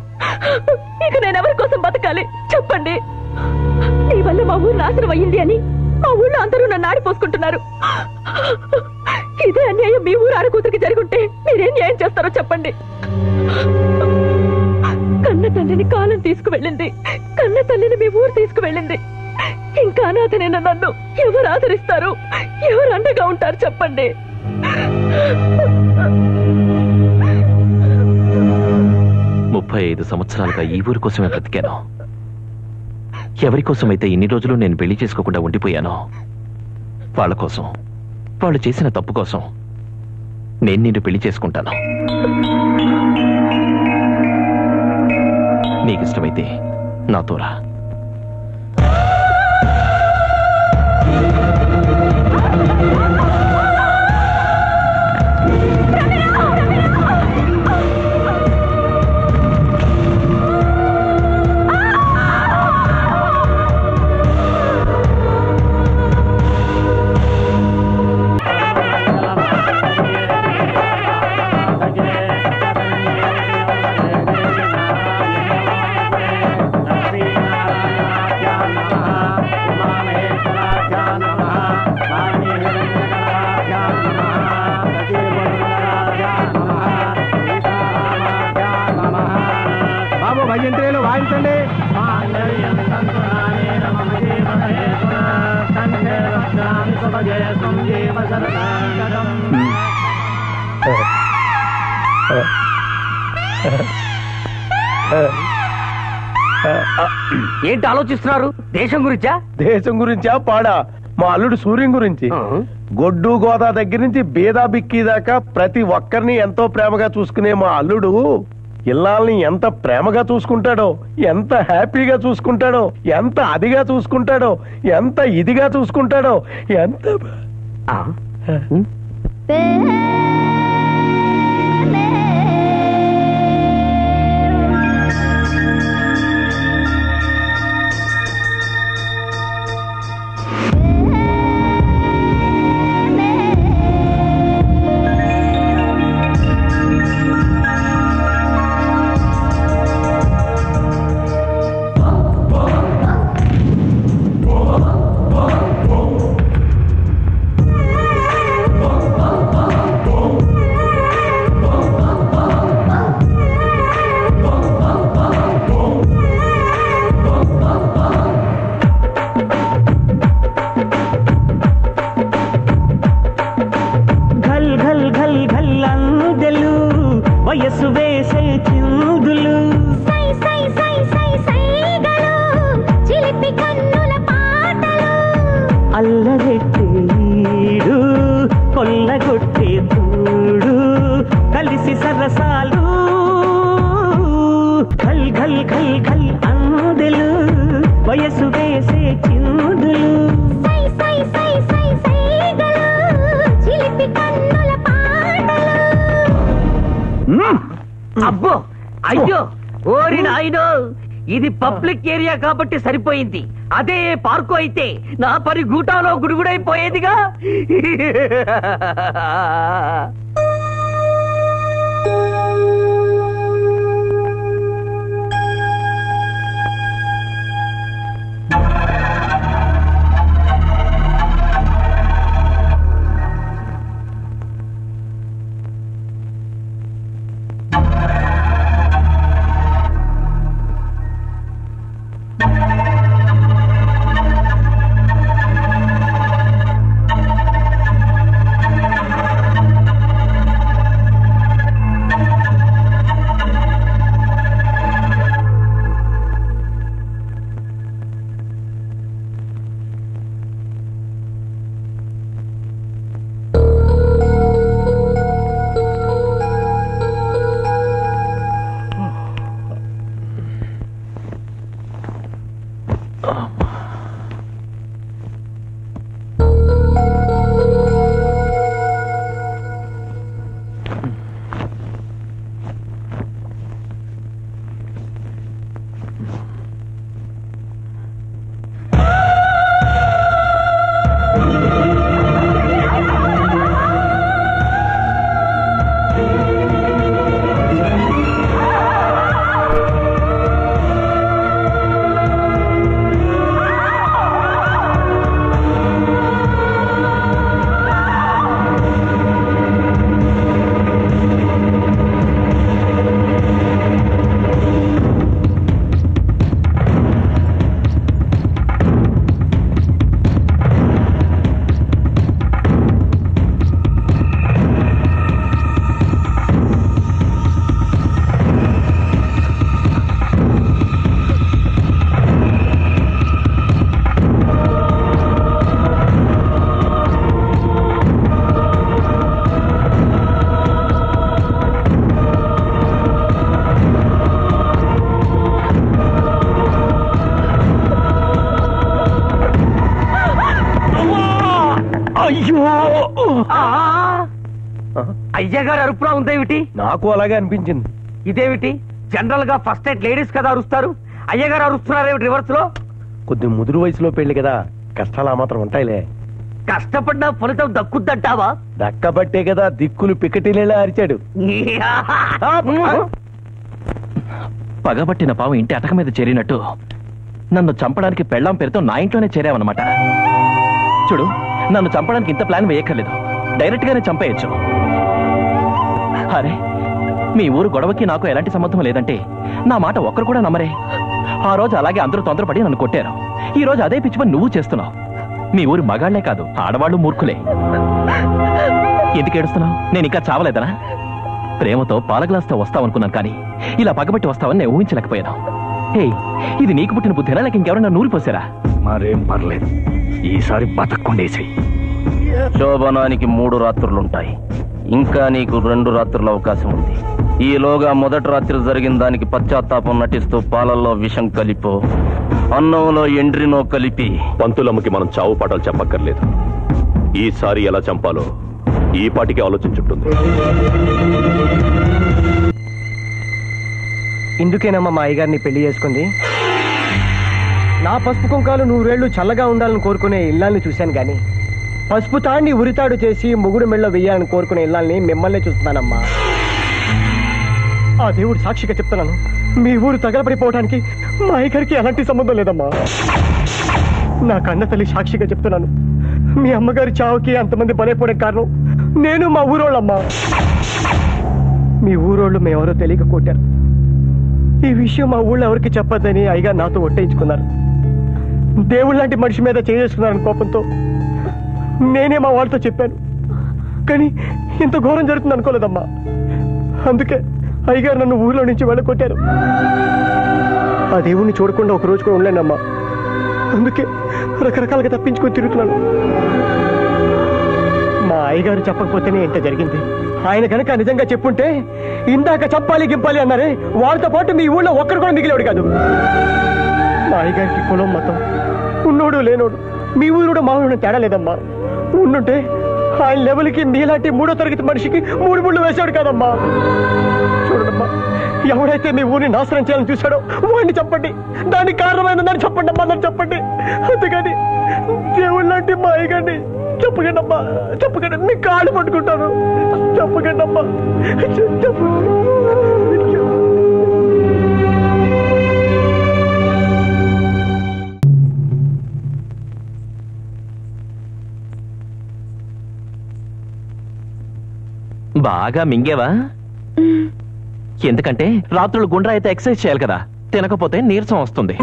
ఇక నేనెవరి కోసం బతకాలి చెప్పండి? నీ వల్ల మా ఊరు నాశనం అయ్యింది అని మా ఊళ్ళో అందరూ నన్ను ఆడిపోసుకుంటున్నారు. ఇదే అన్యాయం మీ ఊరు ఆడకూతురికి జరుగుంటే మీరేం న్యాయం చేస్తారో చెప్పండి? కన్న తండ్రిని కాలం తీసుకువెళ్ళింది, కన్న తల్లిని మీ ఊరు తీసుకువెళ్ళింది. ఇంకా అనాథనైన నన్ను ఎవరు ఆదరిస్తారు, ఎవరు అండగా ఉంటారు చెప్పండి? 35 సంవత్సరాలుగా ఈ ఊరి కోసమే బ్రతికాను. ఎవరి కోసమైతే ఇన్ని రోజులు నేను పెళ్లి చేసుకోకుండా ఉండిపోయానో వాళ్ళ కోసం, వాళ్ళు చేసిన తప్పు కోసం నేను నిన్ను పెళ్లి చేసుకుంటాను. నీకిష్టమైతే నాతో రా. భజంత్రేలు వాయించండి. ఏంటి ఆలోచిస్తున్నారు? దేశం గురించా? దేశం గురించా పాడా? మా అల్లుడు సూర్యం గురించి. గొడ్డు గోదా దగ్గర నుంచి బీదా బిక్కి దాకా ప్రతి ఒక్కరిని ఎంతో ప్రేమగా చూసుకునే మా అల్లుడు ఇల్లాల్ని ఎంత ప్రేమగా చూసుకుంటాడో, ఎంత హ్యాపీగా చూసుకుంటాడో, ఎంత అదిగా చూసుకుంటాడో, ఎంత ఇదిగా చూసుకుంటాడో, ఎంత వయసు వేసే చిందులు అల్లరెట్టేడు కొల్లగొట్టే తూడు కలిసి సరసాలు ఘల్ ఘల్ ఘల్ ఘల్ అందెలు వయసు వేసే చిందులు అబ్బో అయ్యో ఓరి నాయనో, ఇది పబ్లిక్ ఏరియా కాబట్టి సరిపోయింది. అదే పార్కు అయితే నా పని గూటాలో గుడుగుడైపోయేదిగా. అయ్యగారు అరుపులా ఉందేమిటి? నాకు అలాగే అనిపించింది. ఇదేమిటి? జనరల్ గా ఫస్ట్ ఎయిడ్ లేడీస్ కదా అరుస్తారు, అయ్యగారు అరుస్తున్నారేమిటి రివర్స్ లో? కొద్ది ముదురు వయసులో పెళ్లి కదా, కష్టాలు ఆ మాత్రం ఉంటాయిలే. కష్టపడినా ఫలితం దక్కుద్దంటావా? దక్కబట్టే కదా దిక్కులు పికటిలేలా అరిచాడు. పగబట్టిన పాము ఇంటి అటక మీద చేరినట్టు నన్ను చంపడానికి పెళ్ళాం పేరుతో నా ఇంట్లోనే చేరావన్నమాట. చూడు, నన్ను చంపడానికి ఇంత ప్లాన్ వేయక్కర్లేదు, డైరెక్ట్ గానే చంపేయచ్చు. అరే, మీ ఊరు గొడవకి నాకు ఎలాంటి సంబంధం లేదంటే నా మాట ఒక్కరు కూడా నమ్మరే. ఆ రోజు అలాగే అందరూ తొందరపడి నన్ను కొట్టారు. ఈ రోజు అదే పిచ్చి పని నువ్వు చేస్తున్నావు. మీ ఊరి మగాళ్లే కాదు, ఆడవాళ్ళు మూర్ఖులే. ఎందుకు ఏడుస్తున్నావు? నేను ఇంకా చావలేదనా? ప్రేమతో పాల గ్లాస్తో వస్తావనుకున్నాను, కానీ ఇలా పగబట్టి వస్తావని నేను ఊహించలేకపోయాను. హే, ఇది నీకు పుట్టిన బుద్ధినా లేక ఇంకెవరన్నా నూరిపోసారా? మరేం పర్లేదు, ఈసారి బతక్కుండేసాయి. శోభనానికి 3 రాత్రులుంటాయి. ఇంకా నీకు 2 రాత్రుల అవకాశం ఉంది. ఈలోగా మొదటి రాత్రి జరిగిన దానికి పశ్చాత్తాపం నటిస్తూ పాలల్లో విషం కలిపో, అన్నంలో ఎండ్రినో కలిపి. పంతులమ్మకి మనం చావు పాఠాలు చెప్పక్కర్లేదు. ఈసారి ఎలా చంపాలో ఈ పాటికి ఆలోచించుంటుంది. ఇందుకేనమ్మా మా అయ్యగారిని పెళ్లి చేసుకుంది. నా పసుపు కుంకాలు 100 ఏళ్లు చల్లగా ఉండాలని కోరుకునే ఇల్లాల్ని చూశాను గాని, పసుపు తాండి ఉరితాడు చేసి మొగుడు మెళ్ళో వెయ్యాలని కోరుకునే ఇల్లాల్ని మిమ్మల్నే చూస్తున్నానమ్మా. ఆ దేవుడు సాక్షిగా చెప్తున్నాను, మీ ఊరు తగలబడిపోవడానికి మా అయ్యగారికి ఎలాంటి సంబంధం లేదమ్మా. నా కన్న తల్లి సాక్షిగా చెప్తున్నాను, మీ అమ్మగారి చావుకి అంతమంది బలైపోవడం కారణం నేను, మా ఊరోళ్ళమ్మా. మీ ఊరోళ్ళు మేమెవరో తెలియక కొట్టారు. ఈ విషయం మా ఊళ్ళో ఎవరికి చెప్పద్దని అయ్యగారు నాతో ఒట్టేయించుకున్నారు. దేవుళ్ళ లాంటి మనిషి మీద చేసుకున్నారని కోపంతో నేనే మా వాళ్ళతో చెప్పాను. కానీ ఇంత ఘోరం జరుగుతుంది అనుకోలేదమ్మా. అందుకే అయ్యగారు నన్ను ఊళ్ళో నుంచి వెళ్ళకొట్టారు. ఆ దేవుణ్ణి చూడకుండా ఒక రోజు కూడా ఉండలేనమ్మా. అందుకే రకరకాలుగా తప్పించుకొని తిరుగుతున్నాను. మా అయ్యగారు చెప్పకపోతేనే ఇంత జరిగింది. ఆయన కనుక నిజంగా చెప్పుంటే ఇందాక చంపాలి గింపాలి అన్నారే, వాళ్ళతో పాటు మీ ఊళ్ళో ఒక్కరు కూడా మిగిలేవాడు కాదు. మా అయ్యగారికి కులం మతం ఉన్నోడు లేనోడు మీ ఊరు మా ఊరు తేడా లేదమ్మా. ఉండుంటే ఆయన లెవెల్కి మీలాంటి 3వ తరగతి మనిషికి 3 ముళ్ళు వేశాడు కాదమ్మా. చూడమ్మా, ఎవడైతే మీ ఊరిని నాశనం చేయాలని చూశాడో వాడిని చెప్పండి. దానికి కారణమైన దాన్ని చెప్పండి అమ్మా, దాన్ని చెప్పండి. అంతేగాని దేవుళ్ళ లాంటి మా అయ్యగారిని చెప్పకండి అమ్మా, చెప్పకండి. మీ కాళ్ళు పట్టుకుంటాను, చెప్పకండి అమ్మా, చెప్పండి. బాగా మింగేవా? ఎందుకంటే రాత్రులు గుండ్రా అయితే ఎక్సర్సైజ్ చేయాలి కదా, తినకపోతే నీరసం వస్తుంది.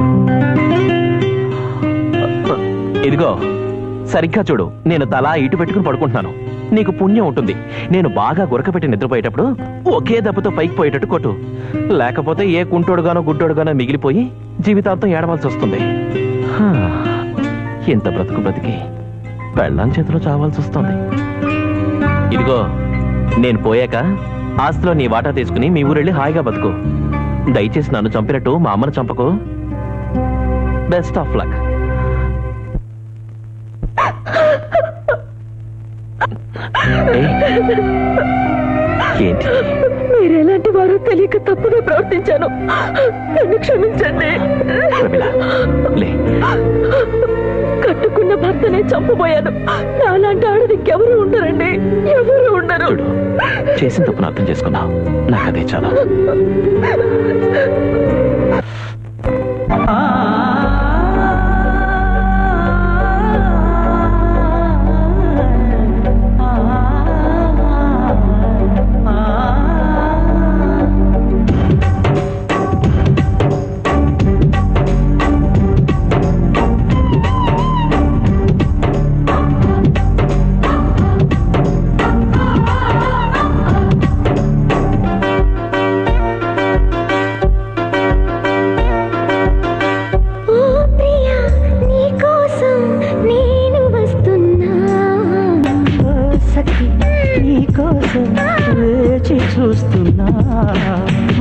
ఇదిగో సరిగ్గా చూడు, నేను తల ఇటు పెట్టుకుని పడుకుంటున్నాను. నీకు పుణ్యం ఉంటుంది. నేను బాగా గురకపెట్టి నిద్రపోయేటప్పుడు ఒకే దెబ్బతో పైకి పోయేటట్టు కొట్టు. లేకపోతే ఏ కుంటోడుగానో గుడ్డోడుగానో మిగిలిపోయి జీవితాంతం ఏడవలసి వస్తుంది. ఇంత బ్రతుకు బ్రతికి పెళ్ళాం చేతిలో చావాల్సి వస్తుంది. ఇదిగో, నేను పోయాక ఆస్తిలో నీ వాటా తీసుకుని మీ ఊరెళ్ళి హాయిగా బతుకు. దయచేసి నన్ను చంపినట్టు మా అమ్మను చంపకు. Best of luck. ఏంటి? మీరెలాంటి వారో తెలియక తప్పుగా ప్రవర్తించాను, నన్ను క్షమించండి. కట్టుకున్న భర్తనే చంపబోయాను. నాలాంటి ఆడది ఇంకెవరు ఉండరండి, ఎవరు ఉండరు. చేసిన తప్పును అర్థం చేసుకున్నావు, నాకు అదే చాలా.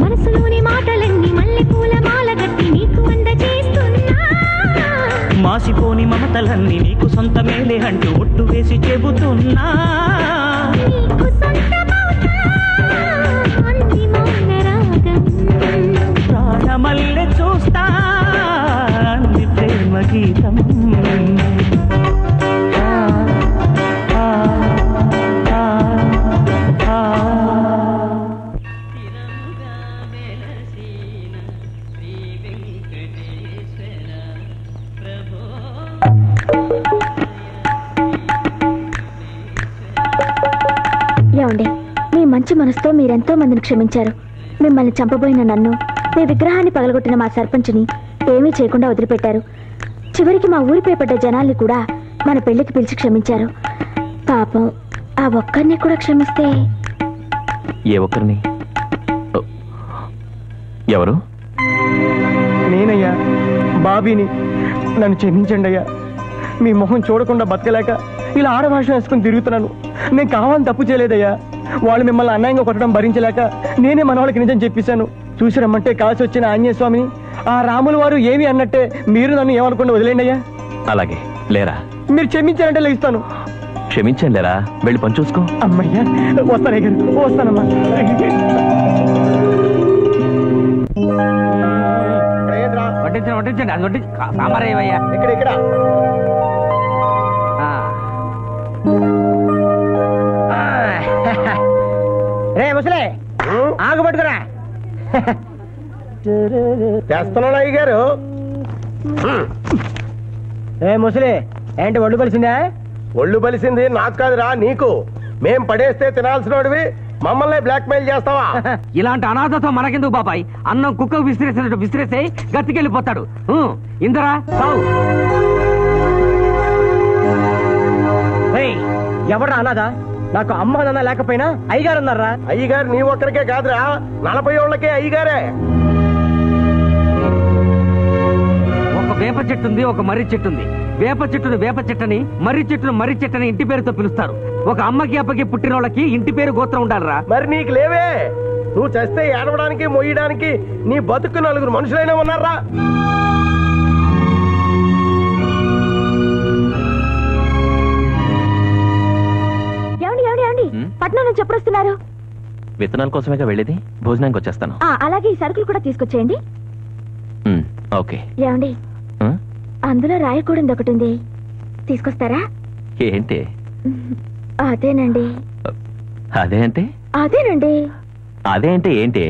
మనసులోని మాటలన్నీ మల్లెపూల మాల గట్టి నీకు అందజేస్తున్నా. మాసిపోని మమతలన్నీ నీకు సొంతమేలే అంటూ ఒట్టు వేసి చెబుతున్నా. ప్రాణమల్లె చూస్తా అంది ప్రేమ గీతం. మంచి మనసుతో మీరెంతో మందిని క్షమించారు. మిమ్మల్ని చంపబోయిన నన్ను, మీ విగ్రహాన్ని పగలగొట్టిన మా సర్పంచ్ని ఏమీ చేయకుండా వదిలిపెట్టారు. చివరికి మా ఊరిపై పడ్డ జనాల్ని కూడా మన పెళ్లికి పిలిచి క్షమించారు. పాపం ఆ ఒక్కరిని కూడా క్షమిస్తే. ఏ ఒక్కరిని? ఎవరు? నేనయ్యా, బాబీని. నన్ను క్షమించండి అయ్యా. మీ మొహం చూడకుండా బతకలేక ఇలా ఆడభాష వేసుకుని తిరుగుతున్నాను. నేను కావాలని తప్పు చేయలేదయ్యా. వాళ్ళు మిమ్మల్ని అన్యాయంగా కొట్టడం భరించలేక నేనే మన వాళ్ళకి నిజం చెప్పేశాను. చూసి రమ్మంటే కాల్సి వచ్చిన ఆంజనేయ స్వామిని, ఆ రాముల వారు ఏమి అన్నట్టే మీరు నన్ను ఏమనుకుండా వదిలేండి అయ్యా. అలాగే లేరా? మీరు క్షమించారంటే లేస్తాను. క్షమించాను లేరా, వెళ్ళి పని చూసుకో. అమ్మయ్యా, వస్తానయ్య గారు, వస్తానమ్మా. వడ్డించండి, అది వడ్డించి సాంబార్ ఏవయ్యా. ఇక్కడ రే ముసలే, ఆగుపట్టుకురా. చేస్తున్నాడు అయ్య గారు. ఏ ముసలి, ఏంటి ఒళ్ళు కలిసిందా? ఒళ్ళు బలిసింది నాకు కాదురా, నీకు. మేం పడేస్తే తినాల్సినోడివి మమ్మల్ని బ్లాక్ మెయిల్ చేస్తావా? ఇలాంటి అనాథతో మనకెందుకు బాబాయ్? అన్నం కుక్కకు విసిరేసినట్టు విసిరేసే గతికెళ్ళిపోతాడు. ఇందరా సావు. ఎవడా అనాథ? నాకు అమ్మ నాన్న లేకపోయినా అయ్యగారు అన్నారా? అయ్యగారు నీ ఒక్కరికే కాదురా, 40 ఏళ్లకే అయ్యగారే. ఒక వేప చెట్టు ఉంది, ఒక మర్రి చెట్టు ఉంది. వేప చెట్టును వేప చెట్టని, మర్రి చెట్టును మర్రి చెట్టని ఇంటి పేరుతో పిలుస్తారు. ఒక అమ్మకి అప్పకి పుట్టిన వాళ్ళకి ఇంటి పేరు గోత్రం ఉండాలరా. మరి నీకు లేవే? నువ్వు చేస్తే ఏడవడానికి మొయ్యడానికి నీ బతుకు 4 మనుషులైనా ఉన్నారా? పట్నం నుంచి ఎప్పుడు వస్తున్నారు? విత్తనాల కోసమేగా వెళ్ళేది, భోజనానికి వచ్చేస్తాను. అలాగే ఈ సరుకులు కూడా తీసుకొచ్చేయండి. ఓకే. ఏమండి, అందులో రాయకూడదు ఒకటి ఉంది, తీసుకొస్తారా? ఏంటి? అదేనండి. అదే అంటే? అదేనండి. అదే అంటే ఏంటి?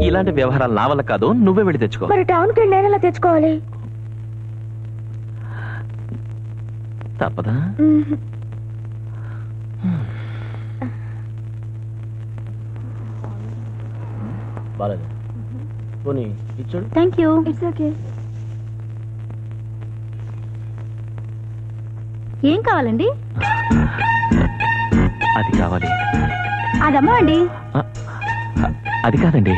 ఇలాంటి వ్యవహారాలు నా వల్ల కాదు, నువ్వే వెళ్ళి తెచ్చుకో. మరి టౌన్కి వెళ్ళి నేను ఎలా తెచ్చుకోవాలి? తప్పదా? Thank you. It's okay. ఏం కావాలండి? అది కావాలి. అదమ్మా అండి. అది కాదండి,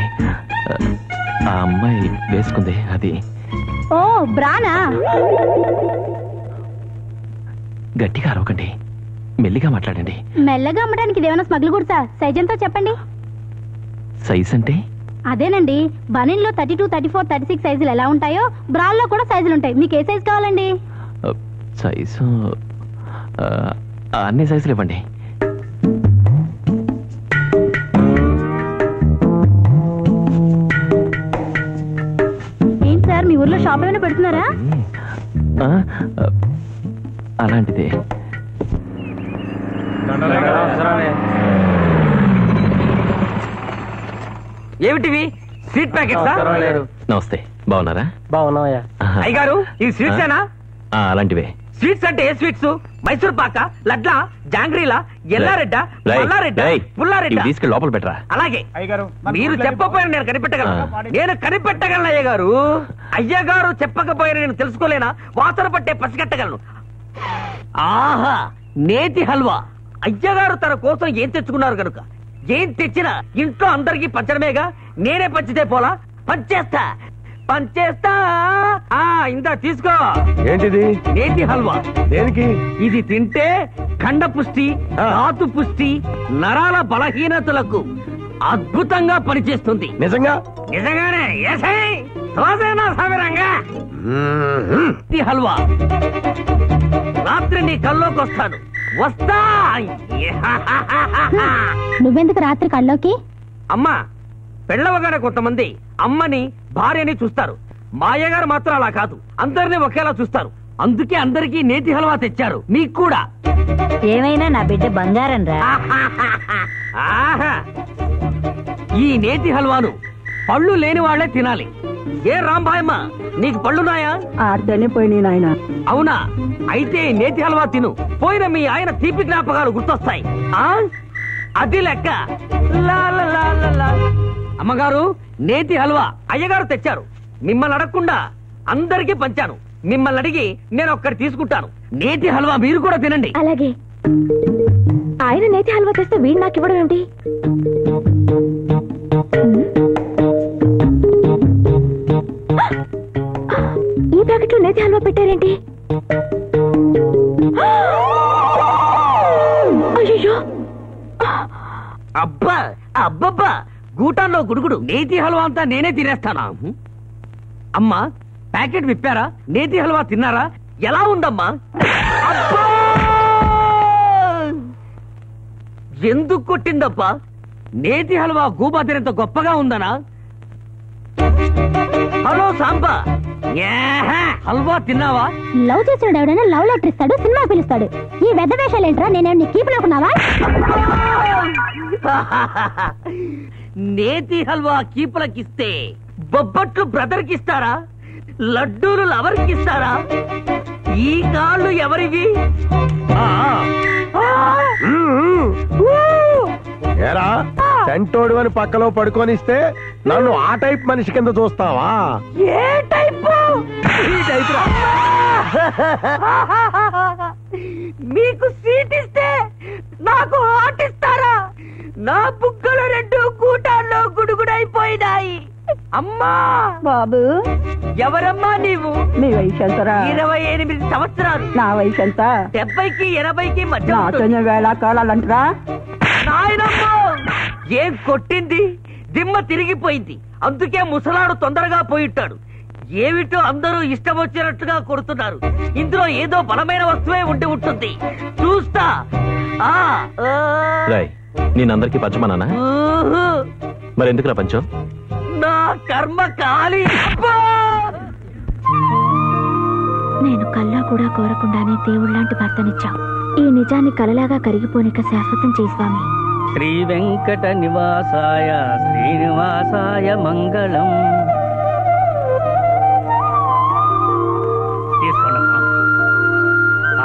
ఆ అమ్మాయి వేసుకుంది అది. ఓ బ్రానా? గట్టిగా అరవకండి, మెల్లిగా మాట్లాడండి. మెల్లగా అమ్మడానికి ఇదేమైనా స్మగ్ల్ గుర్తా? సైజ్ ఎంతో చెప్పండి. సైజ్ అంటే? అదేనండి, బనీన్లో 32, 34, 36 సైజులు ఎలా ఉంటాయో బ్రాల్లో కూడా సైజులు ఉంటాయి. మీకు ఏ సైజ్ కావాలండి? సైజు అన్ని సైజులు ఇవ్వండి. ఏంటి సార్, మీ ఊర్లో షాప్ ఏమైనా పెడుతున్నారా? అలాంటిదే. ఏమిటివి? స్వీట్ ప్యాకెట్సా? నమస్తే, బాగున్నారా? బాగున్నాయా అయ్యగారు? ఈ స్వీట్సేనా? అలాంటివే. స్వీట్స్ అంటే ఏ స్వీట్స్? మైసూర్ పాక, లడ్లా, జాంగ్రీలా, ఎల్లారెడ్డ, మల్లారెడ్డ, పుల్లారెడ్డ? తీసుకెళ్ళి లోపల పెట్టరా. అలాగే. మీరు చెప్పకపోయినా నేను కనిపెట్టగలను. నేను కనిపెట్టగలను అయ్యగారు. అయ్యగారు చెప్పకపోయినా నేను తెలుసుకోలేనా? వాసన పట్టే పసిగట్టగలను. ఆహా, నేతి హల్వా. అయ్యగారు తన కోసం ఏం తెచ్చుకున్నారు కనుక ఏం తెచ్చినా ఇంట్లో అందరికీ పంచడమేగా. నేనే పంచితే పోలా? పంచేస్తా పంచేస్తా. ఇందా తీసుకో. ఏంటిది? నేతి హల్వా. దేనికి? ఇది తింటే ఖండ పుష్టి, ధాతు పుష్టి, నరాల బలహీనతలకు అద్భుతంగా పనిచేస్తుంది. నిజంగా? నిజంగానే. హల్వా రాత్రి నీ కల్లోకి వస్తాను. వస్తా. నువ్వెందుకు రాత్రి కల్లోకి? అమ్మా, పెళ్ళవగానే కొంతమంది అమ్మని భార్యని చూస్తారు. మా అయ్యగారు మాత్రం అలా కాదు, అందరినీ ఒకేలా చూస్తారు. అందుకే అందరికీ నేతి హల్వా తెచ్చారు, మీకు కూడా. ఏమైనా నా బిడ్డ బంగారం రా. ఈ నేతి హల్వాను పళ్ళు లేని వాళ్లే తినాలి. ఏ రాంబాయమ్మ నీకు పళ్ళున్నాయా? ఆడితేనే పోయినాయి నాయన. అవునా? అయితే నేతి హల్వా తిను, పోయిన మీ ఆయన తీపి జ్ఞాపకాలు గుర్తొస్తాయి. అది లెక్క. అమ్మగారు, నేతి హల్వా అయ్యగారు తెచ్చారు. మిమ్మల్ని అడగకుండా అందరికీ పంచాను. మిమ్మల్ని అడిగి నేను ఒక్కటి తీసుకుంటాను. నేతి హల్వా మీరు కూడా తినండి. అలాగే. ఆయన నేతి హల్వా తెస్తే వీడు నాకు ఇవ్వడం ఏంటి? ఈ ప్యాకెట్లో నేతి హల్వా పెట్టారేంటి? అయ్యో! అబ్బా అబ్బబ్బా, గూటాల్లో గుడుగుడు. నేతి హల్వా అంతా నేనే తినేస్తానా? అమ్మా, ప్యాకెట్ విప్పారా? నేతి హల్వా తిన్నారా? ఎలా ఉందమ్మా? ఎందుకు కొట్టిందబ్బా? నేతి హల్వా గూబా తినంత గొప్పగా ఉందనా? హలో సాంబా, హల్వా తిన్నావా? లవ్ చేసాడు ఎవడైనా లవ్ లెటర్ ఇస్తాడు, సినిమా పిలుస్తాడు. ఈ వెద్ద వేషాలేంట్రా? నేనేమన్నా కీపులాకున్నావా? నేతి హల్వా కీపులకిస్తే బొబ్బట్లు బ్రదర్ కిస్తారా? లడ్డూలు లవర్కిస్తారా? ఈ కాళ్ళు ఎవరివి? ఏరా, సెంటోడు అని పక్కలో పడుకొనిస్తే నన్ను ఆ టైప్ మనిషి కింద చూస్తావా? ఏ టైపు? ఈ టైపు. మీకు సీట్ ఇస్తే నాకు హాట్ ఇస్తారా? నా బుగ్గలు రెండు కూటాల్లో గుడుగుడైపోయినాయి. అమ్మా! బాబు, ఎవరమ్మా నీవు? నీ వయసు ఎంతరా? 28 సంవత్సరాలు. నా వయసు ఎంత? 70కి 80కి మధ్య. నాతోనే వేళ కాలాలంటరా? నాయనమ్మో, ఏం కొట్టింది? దిమ్మ తిరిగిపోయింది. అందుకే ముసలాడు తొందరగా పోయిట్టాడు. ఏమిటో అందరూ ఇష్టం వచ్చినట్టుగా కొడుతున్నారు. ఇందులో ఏదో బలమైన వస్తువే ఉండి ఉంటుంది. చూస్తా. నేనందరికీ పంచమన్నానా? మరెందుకురా పంచం? నా కర్మ కాలి. నేను కల్లా కూడా కోరకుండానే దేవుళ్లాంటి భర్తనిచ్చావు. ఈ నిజాన్ని కలలాగా కరిగిపోనిక శాశ్వతం చేయి స్వామి. శ్రీ వెంకట నివాసాయ శ్రీనివాసాయ మంగళం. తీసుకోండమ్మా.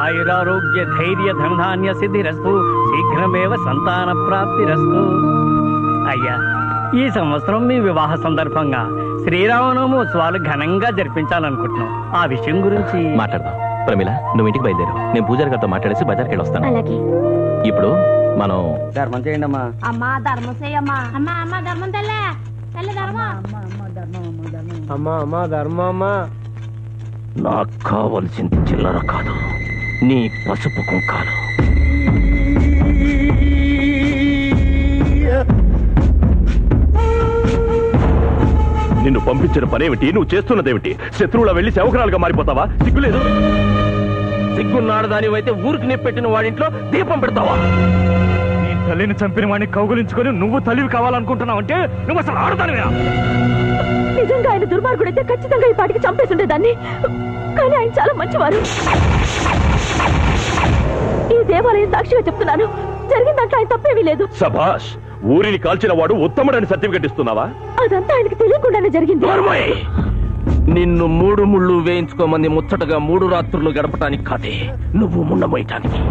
ఆయురారోగ్య ధైర్య ధనధాన్య సిద్ధిరస్తు, శీఘ్రమేవ సంతాన ప్రాప్తిరస్తు. అయ్యా, ఈ సంవత్సరం మీ వివాహ సందర్భంగా శ్రీరామనవమి ఉత్సవాలు ఘనంగా జరిపించాలనుకుంటున్నాం. ఆ విషయం గురించి మాట్లాడదాం. ప్రమిళ, నువ్వు ఇంటికి బయలుదేరు. నేను పూజారి గారితో మాట్లాడేసి బజార్కి వెళ్ళొస్తాను. ఇప్పుడు మనం ధర్మం చేయండి అమ్మా. అమ్మా ధర్మం చేయమ్మా. అమ్మా అమ్మ ధర్మం తెల్లే తెల్ల ధర్మం. అమ్మా అమ్మా ధర్మం అమ్మా. నాకు కావలసింది చిల్లర కాదు, నీ పసుపు కుంకాలు. నిన్ను పంపించిన పనేమిటి? నువ్వు చేస్తున్నదేమిటి? శత్రువులా వెళ్లి సేవకురాలుగా మారిపోతావా? సిగ్గులేదు? సిగ్గున్నాడు దానివైతే ఊరికి నెప్పెట్టిన వాడింట్లో దీపం పెడతావా? నీ తల్లిని చంపిన వాడిని కౌగులించుకొని నువ్వు తల్లివి కావాలనుకుంటున్నావంటే నువ్వు అసలు ఆడదానివా? నిజంగా ఆయన దుర్మార్గుడైతే ఖచ్చితంగా ఈ పాటికి చంపేస్తుండేదాన్ని. కానీ ఆయన చాలా మంచివారు. ఈ దేవాలయం సాక్షిగా చెప్తున్నాను, జరిగిన దాంట్లో ఆయన తప్పేమీ లేదు. సభాష్! ఊరిని కాల్చిన వాడు ఉత్తముడని సర్టిఫికెట్ ఇస్తున్నావా? అదంతా ఆయనకి తెలియకుండానే జరిగింది. నిన్ను 3 ముళ్ళు వేయించుకోమంది ముచ్చటగా 3 రాత్రులు గడపటానికి కాదే, నువ్వు ముండమోయటానికి.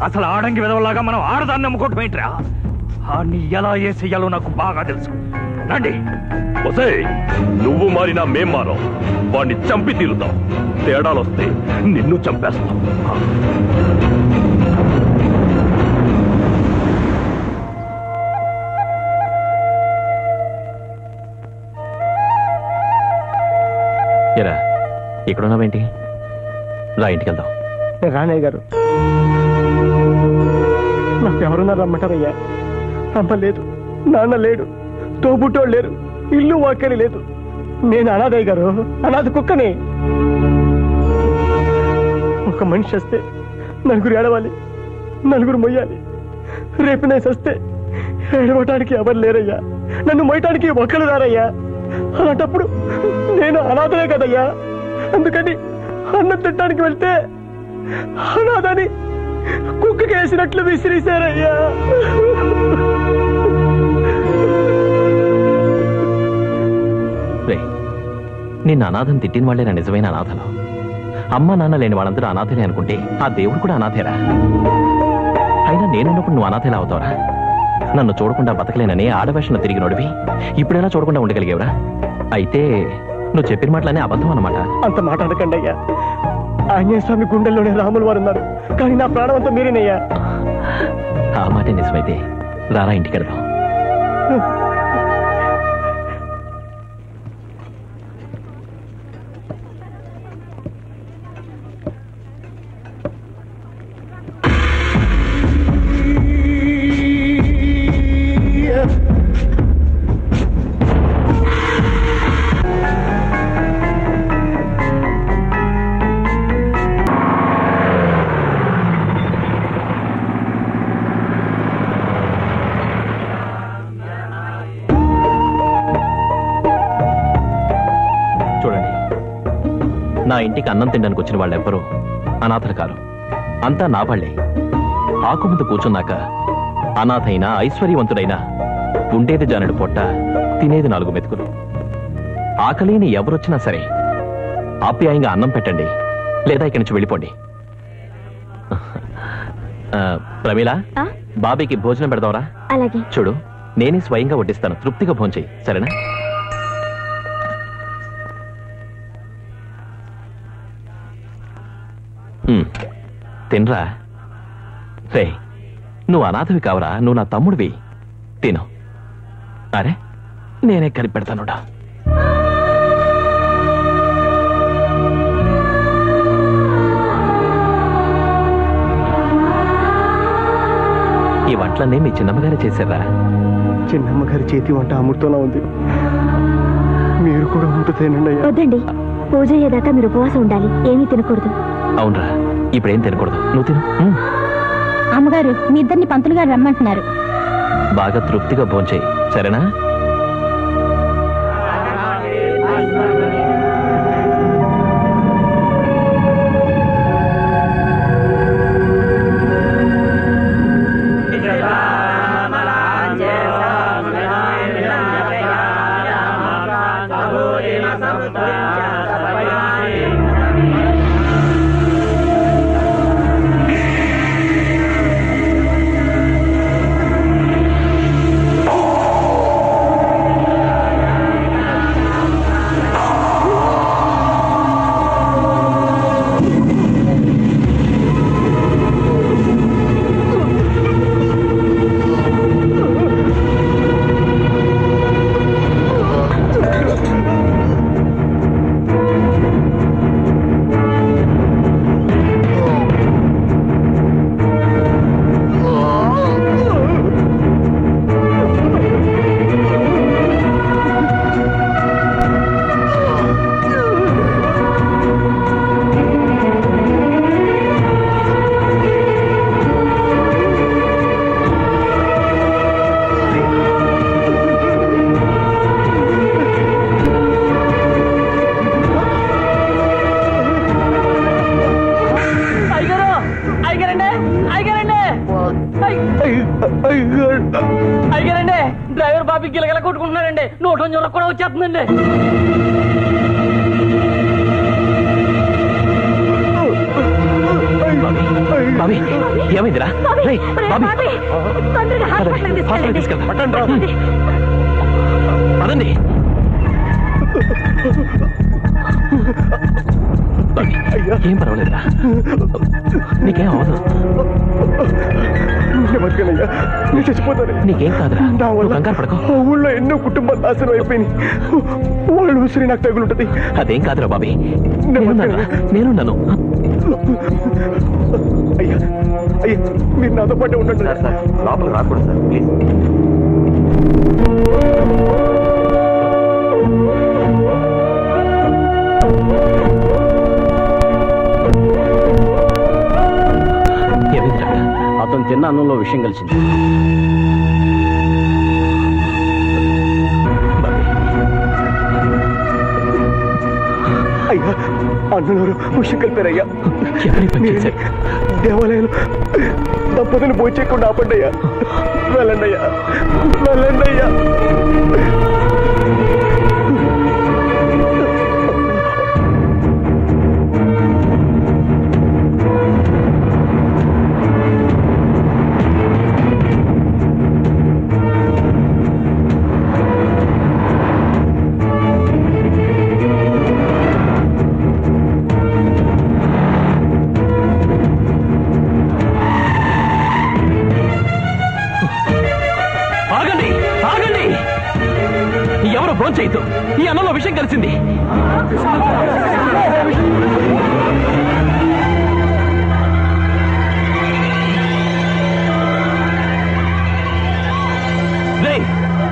అసలు ఆడంగి విధవలాగా మనం ఆడదాన్ని నమ్ముకోవటం ఏంట్రా? నీ ఎలా ఏ చెయ్యాలో నాకు బాగా తెలుసు. రండి. నువ్వు మారినా మేం మారం. వాడిని చంపి తీరుతాం. తేడాలొస్తే నిన్ను చంపేస్తాం. ఎరా, ఇక్కడున్నావేంటి? రా, ఇంటికి వెళ్దాం. రానయ్య గారు, నాకు ఎవరున్నా రమ్మంటారయ్యా. అమ్మ లేదు, నాన్న లేడు, తోబుట్టోళ్ళు లేరు, ఇల్లు వాకని లేదు. నేను అనాథయ్య గారు, అనాథ కుక్కని. ఒక మనిషి వస్తే 4 ఏడవాలి, 4 మొయ్యాలి. రేపు నేను వస్తే ఏడవటానికి ఎవరు లేరయ్యా, నన్ను మొయ్యటానికి ఒకరు రారయ్యా. అలాంటప్పుడు నేను అనాథనే కదయ్యా. అందుకని అన్నం తినడానికి వెళ్తే అనాథని కుక్కకి వేసినట్లు విసిరిశారయ్యా. నిన్ను అనాథం తిట్టిన వాళ్ళేనా నిజమైన అనాథలు? అమ్మ నాన్న లేని వాళ్ళందరూ అనాథలే అనుకుంటే ఆ దేవుడు కూడా అనాథేరా? అయినా నేనున్నప్పుడు నువ్వు అనాథేలా అవుతావురా? నన్ను చూడకుండా బతకలేనని ఆడవేషణ తిరిగి నడివి ఇప్పుడెలా చూడకుండా ఉండగలిగేవరా? అయితే నువ్వు చెప్పిన మాటలనే అబద్ధం అన్నమాట. అంత మాట అనకండి అయ్యా. ఆంజనేయ స్వామి గుండెల్లోనే రాములు వారు ఉన్నారు, కానీ నా ప్రాణం అంతా మీరేనయ్యా. ఆ మాట నిజమైతే రారా ఇంటికి వెళ్దాం. నా ఇంటికి అన్నం తినడానికి వచ్చిన వాళ్ళెవ్వరూ అనాథలు కారు, అంతా నా వాళ్ళే. ఆకు ముందు కూర్చున్నాక అనాథైనా ఐశ్వర్యవంతుడైనా ఉండేది జానడు పొట్ట, తినేది 4 మెతుకులు. ఆకలిని ఎవరొచ్చినా సరే ఆప్యాయంగా అన్నం పెట్టండి, లేదా ఇక్కడి నుంచి వెళ్ళిపోండి. ప్రమీల, బాబీకి భోజనం పెడదావరా? అలాగే. చూడు, నేనే స్వయంగా వడ్డిస్తాను, తృప్తిగా భోంచేయి, సరేనా? తినరా. రే, నువ్వు అనాథవి కావరా, నువ్వు నా తమ్ముడివి. తిను. అరే, నేనే కలిపి పెడతానుడా. ఈ వంటలన్నీ మీ చిన్నమ్మగారే చేశారా? చిన్నమ్మగారి చేతి వంట అమృతంలా ఉంది, మీరు కూడా అమృతేనండి. వద్దండి, పూజ అయ్యేదాకా మీరు ఉపవాసం ఉండాలి, ఏమీ తినకూడదు. అవునరా, ఇప్పుడేం తినకూడదు, నువ్వు తిను. అమ్మగారు మీ ఇద్దరిని పంతులు గారు రమ్మంటున్నారు. బాగా తృప్తిగా భోంచేయి, సరేనా? అయ్యారండి, డ్రైవర్ బాబీ గిలగల కొట్టుకుంటున్నారండి, నోట్లో జ్వరం కూడా వచ్చేస్తుందండి. ఏమైందిరా? పదండి. ఏం పర్వాలేదురా, నీకేం అవదు. నీకేం కాదురా, కంగారు పడకో. ఊళ్ళో ఎన్నో కుటుంబాలు నాశనం అయిపోయినాయి, వాళ్ళు ఉసిరి నాకు తగులుంటది. అదేం కాదురా బాబీ, నేనున్నాను. అయ్యా అయ్యా, మీరు నాతో పాటు ఉండండి. లోపల రాకూడదు సార్, ప్లీజ్. అతను తిన్న అన్నంలో విషయం కలిసింది. అయ్యా, అన్నంలో విషయం కలిపారయ్యా. దేవాలయంలో దంపతిని భోజేయకుండా ఆపండి అయ్యా. వెళ్ళండి అయ్యా, వెళ్ళండి అయ్యా. భోంచేయద్దు. ఈ అన్నంలో విషయం కలిసింది.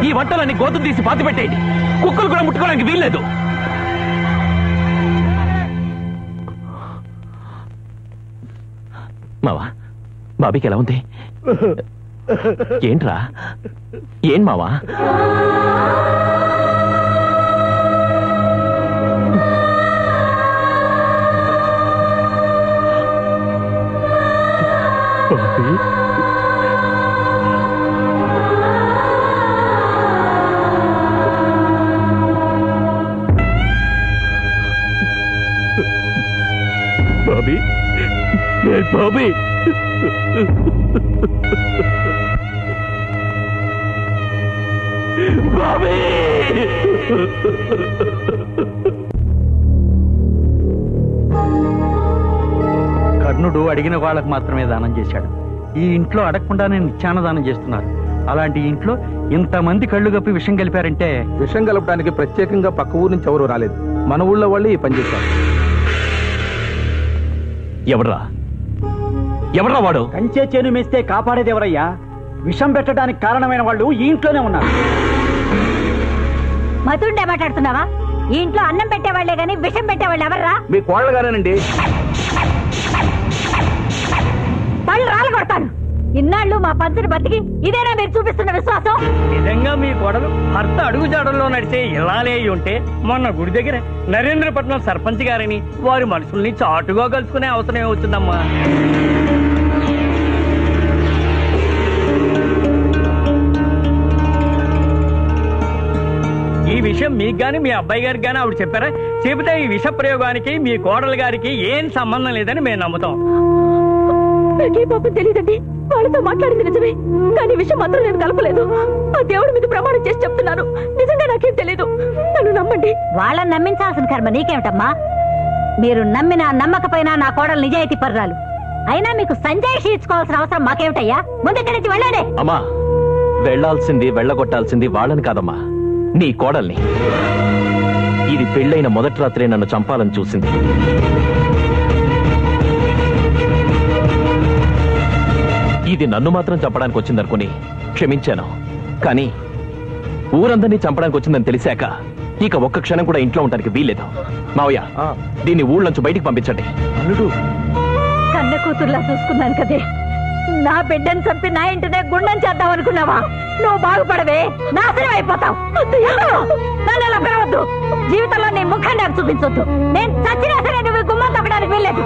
ఈ వంటలన్నీ గోతులు తీసి పాతి పెట్టేయండి. కుక్కలు కూడా ముట్టుకోవడానికి వీల్లేదు. మావా, బాబీకి ఎలా ఉంది? ఏంట్రా? ఏం మావా? బాబీ, బాబీ, బాబీ. కర్ణుడు అడిగిన వాళ్ళకు మాత్రమే దానం చేశాడు. ఈ ఇంట్లో అడగకుండానే నిత్యాన్నదానం చేస్తున్నారు. అలాంటి ఇంట్లో ఇంతమంది కళ్ళు కప్పి విషం కలిపారంటే, విషం కలపడానికి ప్రత్యేకంగా పక్క ఊరు నుంచి ఎవరు రాలేదు. మన ఊళ్ళో వాళ్ళే ఈ పని చేశారు. ఎవడ్రా వాడు? కంచే చేను మేస్తే కాపాడేది ఎవరయ్యా? విషం పెట్టడానికి కారణమైన వాళ్ళు ఈ ఇంట్లోనే ఉన్నారు. మధుండే మాట్లాడుతున్నావా? ఈ ఇంట్లో అన్నం పెట్టేవాళ్లే గాని విషం పెట్టేవాళ్ళు ఎవర్రా? మీ కోళ్ళగానేనండి. పళ్ళు రాళ్ళు కొడతాను. ఇన్నాళ్ళు మా పంతుని బతికి ఇదేనా మీరు చూపిస్తున్న విశ్వాసం? నిజంగా మీ కోడలు భర్త అడుగుజాడల్లో నడిచే ఇలాలే ఉంటే మొన్న గుడి దగ్గర నరేంద్రపట్నం సర్పంచ్ గారిని వారి మనుషుల్ని చాటుగా కలుసుకునే అవసరం ఏమొచ్చిందమ్మా? ఈ విషయం మీకు గాని మీ అబ్బాయి గారికి గాని ఆవిడ చెప్పారా? చెబితే ఈ విష ప్రయోగానికి మీ కోడలు గారికి ఏం సంబంధం లేదని మేము నమ్ముతాం. నాకే పాపం తెలియదండి. వాళ్ళతో మాట్లాడింది నిజమే, కానీ విషయం మాత్రం నేను కలపలేదు. ఆ దేవుడి మీద ప్రమాణం చేసి చెప్తున్నాను, నిజంగా నాకేం తెలీదు. నన్ను నమ్మండి. వాళ్ళని నమ్మించాల్సిన కర్మ నీకేమిటమ్మా? మీరు నమ్మినా నమ్మకపోయినా నా కోడలు నిజాయితీ పర్రాలు. అయినా మీకు సంజయ్ ఇచ్చుకోవాల్సిన అవసరం మాకేమిటయ్యా? ముందుక్కడి నుంచి వెళ్ళండి. అమ్మా, వెళ్లాల్సింది వెళ్ళగొట్టాల్సింది వాళ్ళని కాదమ్మా, నీ కోడల్ని. ఇది పెళ్ళైన మొదటి రాత్రే నన్ను చంపాలని చూసింది. ఇది నన్ను మాత్రం చంపడానికి వచ్చిందనుకుని క్షమించాను. కానీ ఊరందరినీ చంపడానికి వచ్చిందని తెలిసాక ఇక ఒక్క క్షణం కూడా ఇంట్లో ఉండడానికి వీల్లేదు. మావయ్య, దీన్ని ఊళ్ళొంచి బయటికి పంపించండి. అల్లుడు, కన్న కూతుర్లా చూసుకున్నాను కదే. నా బిడ్డను చంపి నా ఇంటినే గుండం చేద్దాం అనుకున్నావా? నువ్వు బాగుపడవే, నాశనం అయిపోతావు. నన్ను అలా పిలవద్దు. జీవితంలో నీ ముఖాన్ని నాకు చూపించొద్దు. నేను చచ్చినా సరే నువ్వు గుమ్మం తప్పడానికి వెళ్ళలేదు.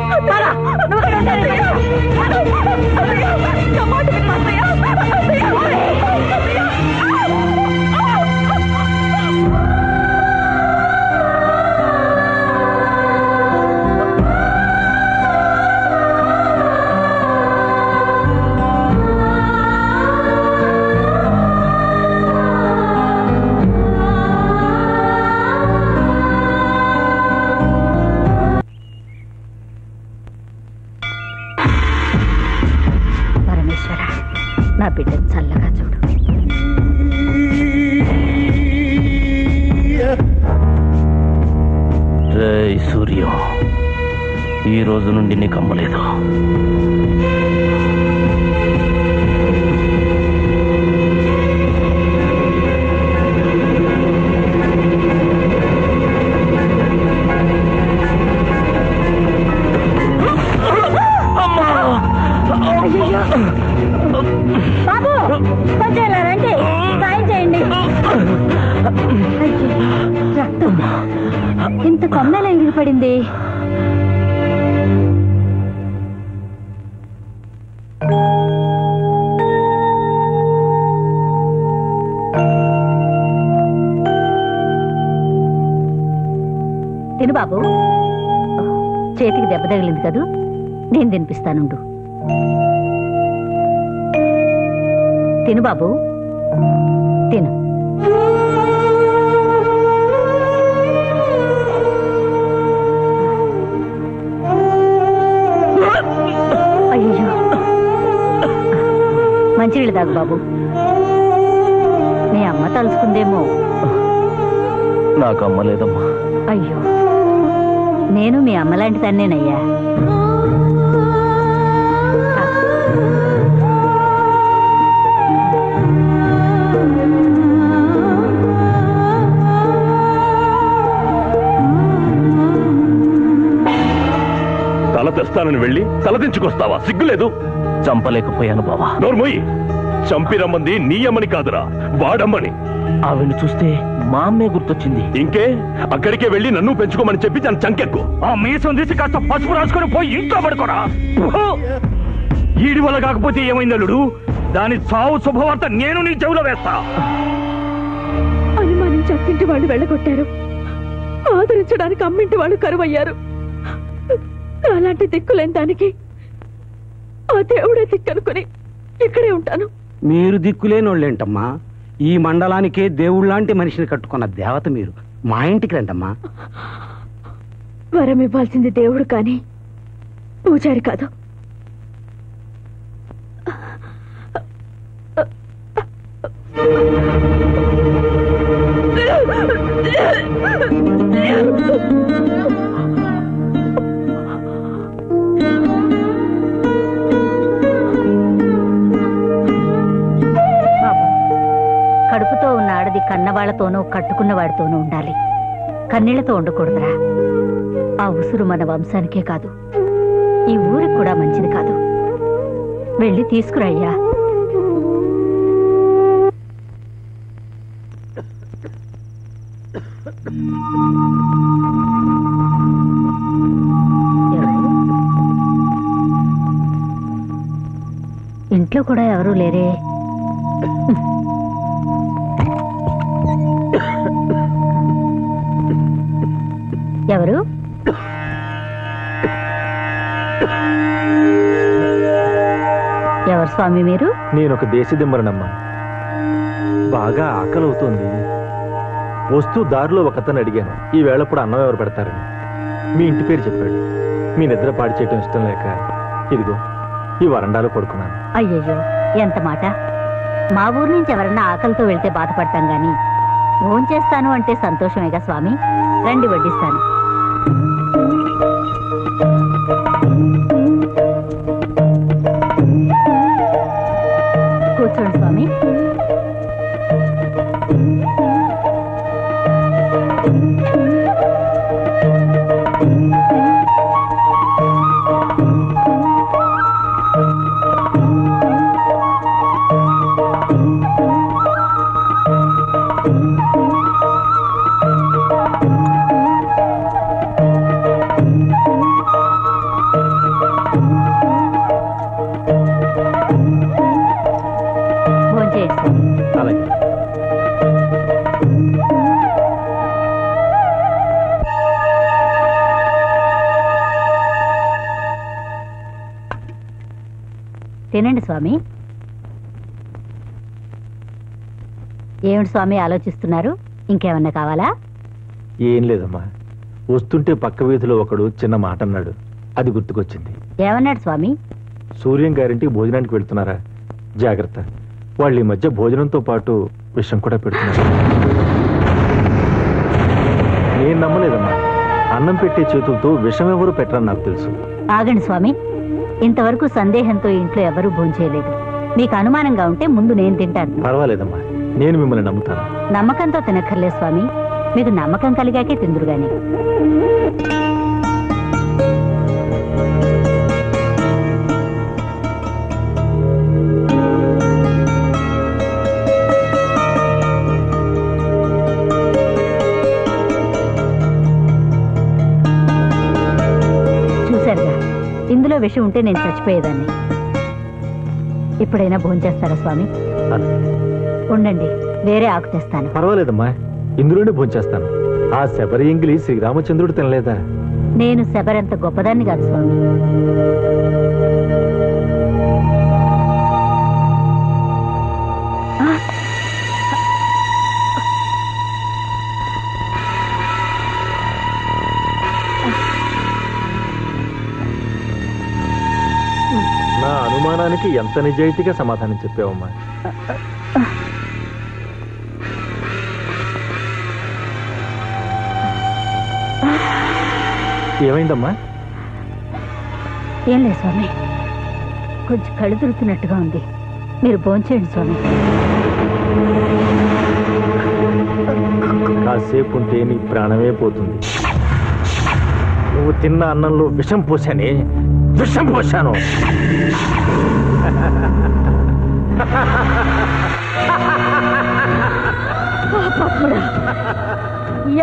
నా బిడ్డను చల్లగా చూడు. రేయ్ సూర్యం, ఈ రోజు నుండి నీకు అమ్మలేదు. బాబు, కొంచెం ఇలా రండి, సాయం చేయండి. రక్తం ఇంత కొమ్మలా ఎగిరిపడింది. తిను బాబు. చేతికి దెబ్బ తగిలింది కదూ, నేను తినిపిస్తానుండు. తిను బాబు, తిను. అయ్యో, మంచినీళ్ళు తాగు బాబు. మీ అమ్మ తలుసుకుందేమో. నాకు అమ్మ లేదమ్మా. అయ్యో, నేను మీ అమ్మలాంటి తన్నేనయ్యా. తల తెస్తానని వెళ్ళి తలదించుకొస్తావా? సిగ్గులేదు? చంపలేకపోయాను బావా. నోర్మోయి, చంపిరమ్మంది నీ అమ్మని కాదురా, వాడమ్మని. ఆవిడ చూస్తే మా అమ్మే గుర్తొచ్చింది. ఇంకే అక్కడికే వెళ్ళి నన్ను పెంచుకోమని చెప్పి తన చంకెక్కు. ఆ మీసం తీసి కాస్త పసుపు రాసుకొని పోయి ఇంట్లో పడుకోరా. ఈడి వల్ల కాకపోతే ఏమైంది అల్లుడు? దాని చావు శుభవార్త నేను నీ చెవులో వేస్తా. అనుమానించి అత్తింటి వాళ్ళు వెళ్ళగొట్టారు, ఆదరించడానికి అమ్మింటి వాళ్ళు కరువయ్యారు. అలాంటి దిక్కులేని దానికి ఆ దేవుడే దిక్కనుకుని ఇక్కడే ఉంటాను. మీరు దిక్కులేనోళ్ళేంటమ్మా? ఈ మండలానికే దేవుళ్ళలాంటి మనిషిని కట్టుకున్న దేవత మీరు. మా ఇంటికి రండమ్మా. వరం ఇవ్వాల్సింది దేవుడు కానీ పూజారి కాదు. కడుపుతో ఉన్న ఆడది కన్నవాళ్లతోనూ కట్టుకున్న వాడితోనూ ఉండాలి. కన్నీళ్లతో ఉండకూడదురా. ఆ ఉసురు మన వంశానికే కాదు, ఈ ఊరికి కూడా మంచిది కాదు. వెళ్ళి తీసుకురయ్యా. ఇంట్లో కూడా ఎవరూ లేరే. ఎవరు? ఎవరు స్వామి మీరు? నేను ఒక దేశదిమ్మరనమ్మా. బాగా ఆకలి అవుతోంది. వస్తూ దారిలో ఒకతను అడిగాను, ఈ వేళప్పుడు అన్నం ఎవరు పెడతారని. మీ ఇంటి పేరు చెప్పాడు. మీ నిద్ర పాడు చేయటం ఇష్టం లేక ఇదిగో ఈ వరండాలో పడుకున్నాను. అయ్యయ్యో, ఎంత మాట! మా ఊరు నుంచి ఎవరన్నా ఆకలితో వెళ్తే బాధపడతాం గాని భోంచేస్తాను అంటే సంతోషమేగా స్వామి. రండి, వడ్డిస్తాను. కూర్చోండి స్వామి. తినండి స్వామి. ఏమిటి స్వామి ఆలోచిస్తున్నారు? ఇంకేమన్నా కావాలా? ఏం లేదమ్మా, వస్తుంటే పక్క వీధిలో ఒకడు చిన్న మాట అన్నాడు, అది గుర్తుకొచ్చింది. ఏమన్నాడు స్వామి? సూర్యం గారింటికి భోజనానికి వెళ్తున్నారా, జాగ్రత్త, వాళ్ళు ఈ మధ్య భోజనంతో పాటు విషం కూడా పెడుతున్నారు. నేను నమ్మలేదమ్మా. అన్నం పెట్టే చేతులతో విషం ఎవరు పెట్టరని నాకు తెలుసు. ఆగండి స్వామి, ఇంతవరకు సందేహంతో ఇంట్లో ఎవరూ భోంచేయలేదు. మీకు అనుమానంగా ఉంటే ముందు నేను తింటాను. పర్వాలేదమ్మా, నేను మిమ్మల్ని నమ్ముతాను. నమ్మకంతో తినక్కర్లేదు స్వామి, మీకు నమ్మకం కలిగాకే తిందురుగాని. చూశారుగా, ఇందులో విషయం ఉంటే నేను చచ్చిపోయేదాన్ని. ఇప్పుడైనా భోంచేస్తారా స్వామి? ఉండండి, వేరే ఆకు తెస్తాను. పర్వాలేదమ్మా, ఇందులోనే భోంచేస్తాను. ఆ శబరి ఎంగిలి శ్రీరామచంద్రుడు తినలేదా? నేను శబరంత గొప్పదాన్ని కాదు స్వామి. నా అనుమానానికి ఎంత నిజాయితీగా సమాధానం చెప్పావమ్మా. ఏమైందమ్మా? ఏం లేదు స్వామి, కొంచెం కళ్ళు తిరుగుతున్నట్టుగా ఉంది. మీరు భోంచేయండి స్వామి. కాసేపు ఉంటే నీ ప్రాణమే పోతుంది. నువ్వు తిన్న అన్నంలో విషం పోసానే, విషం పోసాను.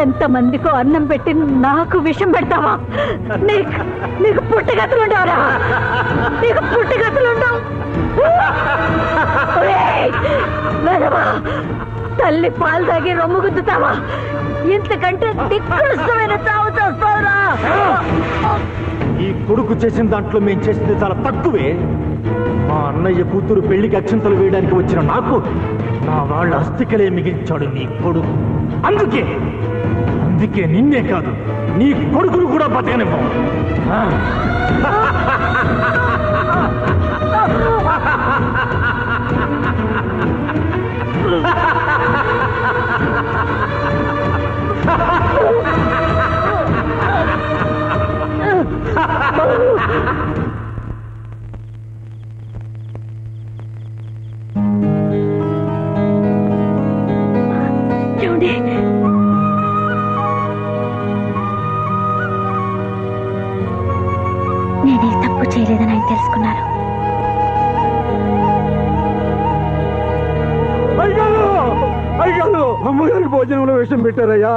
ఎంతమందికో అన్నం పెట్టి నాకు విషం పెడతావా? నీకు పుట్టగతులుండవరా? నీకు పుట్టగతులుండవు. తల్లి పాలు తాగి రొమ్ము గుద్దుతావా? ఇంతకంటే దిక్కులమైన చావు చేస్తావురా? ఈ కొడుకు చేసిన దాంట్లో మేము చేసింది చాలా తక్కువే. మా అన్నయ్య కూతురు పెళ్లికి అక్షంతలు వేయడానికి వచ్చిన నాకు నా వాళ్ళ అస్థికలే మిగిల్చాడు నీ కొడుకు. అందుకే నిన్నే కాదు, నీ కొడుకును కూడా బతకనివ్వం. నేనే తప్పు చేయలేదని ఆయన తెలుసుకున్నారు. అయ్యాలు అమ్మగారికి భోజనంలో విషం పెట్టారయ్యా.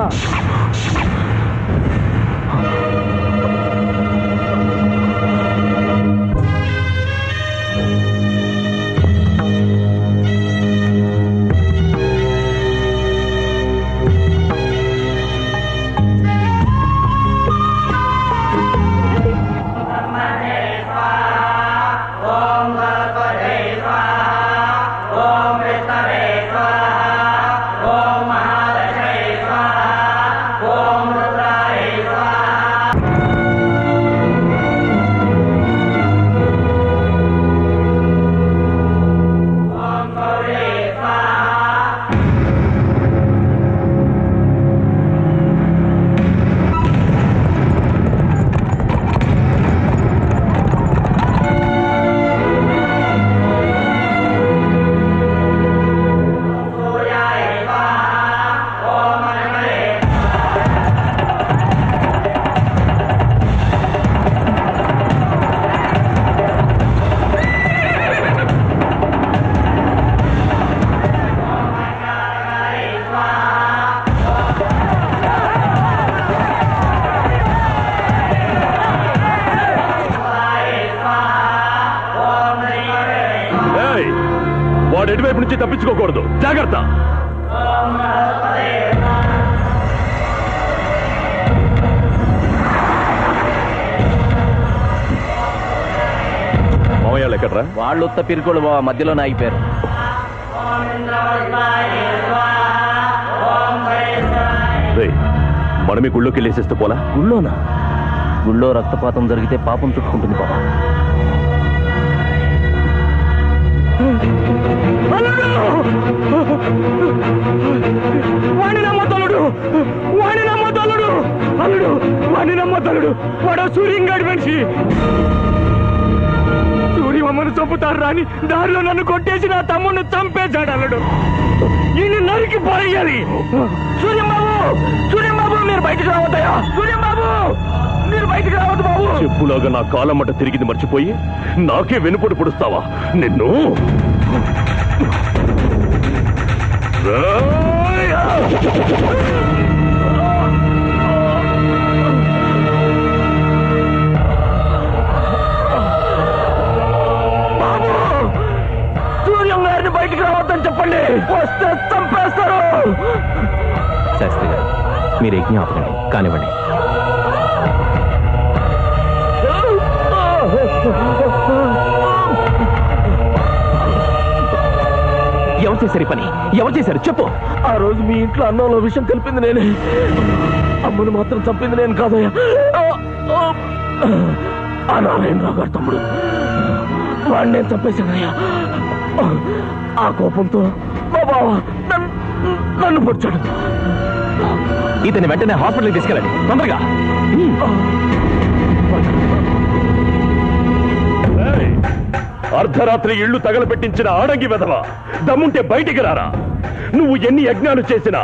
వాడు ఎటువైపు నుంచి తప్పించుకోకూడదు, జాగ్రత్త. మామయ్యాళ్ళు ఎక్కడ్రా? వాళ్ళు ఉత్త పిరుకోడు బావ, మధ్యలోనే ఆగిపోయారు. మనమే గుళ్ళోకి వెళ్ళేసేస్తే పోలా? గుళ్ళోనా? గుళ్ళో రక్తపాతం జరిగితే పాపం చుట్టుకుంటుంది బావ. వాణి నమ్మతలుడు, వాణి నమ్మతలుడు, అల్లుడు వాణి నమ్మతలుడు. వాడు సూర్యంగాడి మనిషి. సూర్యమ్మను చంపుతారు రాని దారిలో నన్ను కొట్టేసి నా తమ్ముడిని చంపేశాడు అల్లుడు. ఈయన నరికి పోయాలి. సూర్యంబాబు, సూర్యంబాబు మీరు బయటకు రావద్దయా? సూర్యంబాబు మీరు బయటకు రావద్దు బాబు. చెప్పులాగా నా కాలమ్మట తిరిగింది మర్చిపోయి నాకే వెనుపడి పొడుస్తావా? నిన్ను సూర్యం గారిని బయటికి రావద్దని చెప్పండి, వస్తే చంపేస్తారు. శాస్త్రి గారు, మీరు యజ్ఞ ఆపకండి, కానివ్వండి. ఎవరు చేశారు పని? ఎవరు చేశారు చెప్పు. ఆ రోజు మీ ఇంట్లో అన్నంలో విషయం కలిపింది నేనే. అమ్మను మాత్రం చంపింది నేను కాదయ్యా. ఆ నారాయణరావు గారు తమ్ముడు, వాడిని నేను చంపేశానయ్యా. ఆ కోపంతో మా బావ నన్ను పొడిచాడు. మాట్లాడుతున్నావు? ఇతని వెంటనే హాస్పిటల్కి తీసుకెళ్ళండి తొందరగా. అర్ధరాత్రి ఇళ్లు తగలబెట్టించిన ఆడంగి వెధవ, దమ్ముంటే బయటికి రారా. నువ్వు ఎన్ని యజ్ఞాలు చేసినా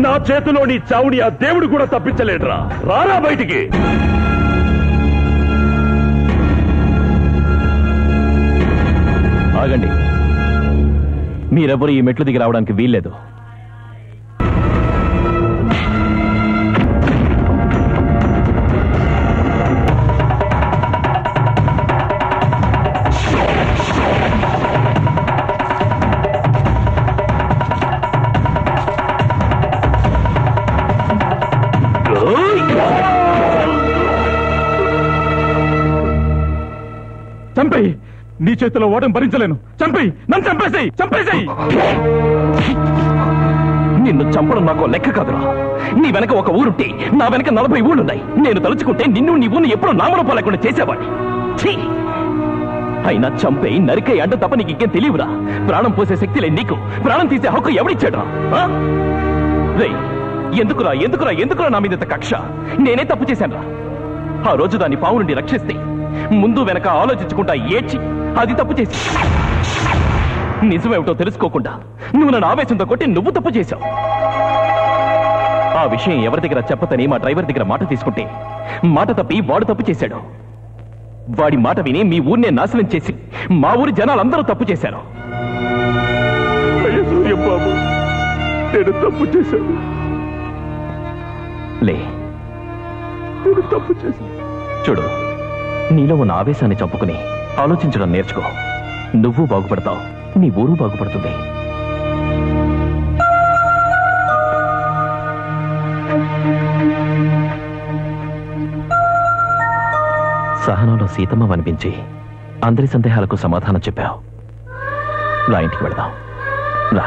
నా చేతిలో నీ చావుని ఆ దేవుడు కూడా తప్పించలేడురా. రారా బయటికి. ఆగండి, మీరెవరు ఈ మెట్లు దిగి రావడానికి వీల్లేదు. చంపేయి, నీ చేతిలో ఓటం భరించలేను. చంపేయి, నన్ను చంపేసేయి, చంపేసేయి. నిన్ను చంపడం నాకు లెక్క కాదురా. నీ వెనక ఒక ఊరుంటే నా వెనక 40 ఊళ్ళున్నాయి. నేను తలుచుకుంటే నిన్ను నీ ఊరిని ఎప్పుడూ నామరూపం లేకుండా చేసేవాడిని. అయినా చంపేయి, నరికే అంట తప్ప నీకు ఇంకేం తెలియవురా. ప్రాణం పోసే శక్తి లేని నీకు ప్రాణం తీసే హక్కు ఎవడిచ్చాడు? రే, ఎందుకురా ఎందుకురా ఎందుకురా నా మీద ఇంత కక్ష? నేనే తప్పు చేశానురా. ఆ రోజు దాన్ని పావు నుండి రక్షిస్తే ముందు వెనక ఆలోచించుకుంటా ఏడ్చి అది తప్పు చేసి, నిజమేమిటో తెలుసుకోకుండా నువ్వు నన్ను ఆవేశంతో కొట్టి నువ్వు తప్పు చేశావు. ఆ విషయం ఎవరి దగ్గర చెప్పతని మా డ్రైవర్ దగ్గర మాట తీసుకుంటే మాట తప్పి వాడు తప్పు చేశాడు. వాడి మాట విని మీ ఊరినే నాశనం చేసి మా ఊరి జనాలందరూ తప్పు చేశారు. సూర్యబాబు, నేను తప్పు చేశాను. లే, నేను తప్పు చేశాను. చూడు, నీలో ఉన్న ఆవేశాన్ని చంపుకుని ఆలోచించడం నేర్చుకో. నువ్వు బాగుపడతావు, నీ ఊరు బాగుపడుతుంది. సహనంలో సీతమ్మ అనిపించి అందరి సందేహాలకు సమాధానం చెప్పావు. రా, ఇంటికి వెళదాం. రా.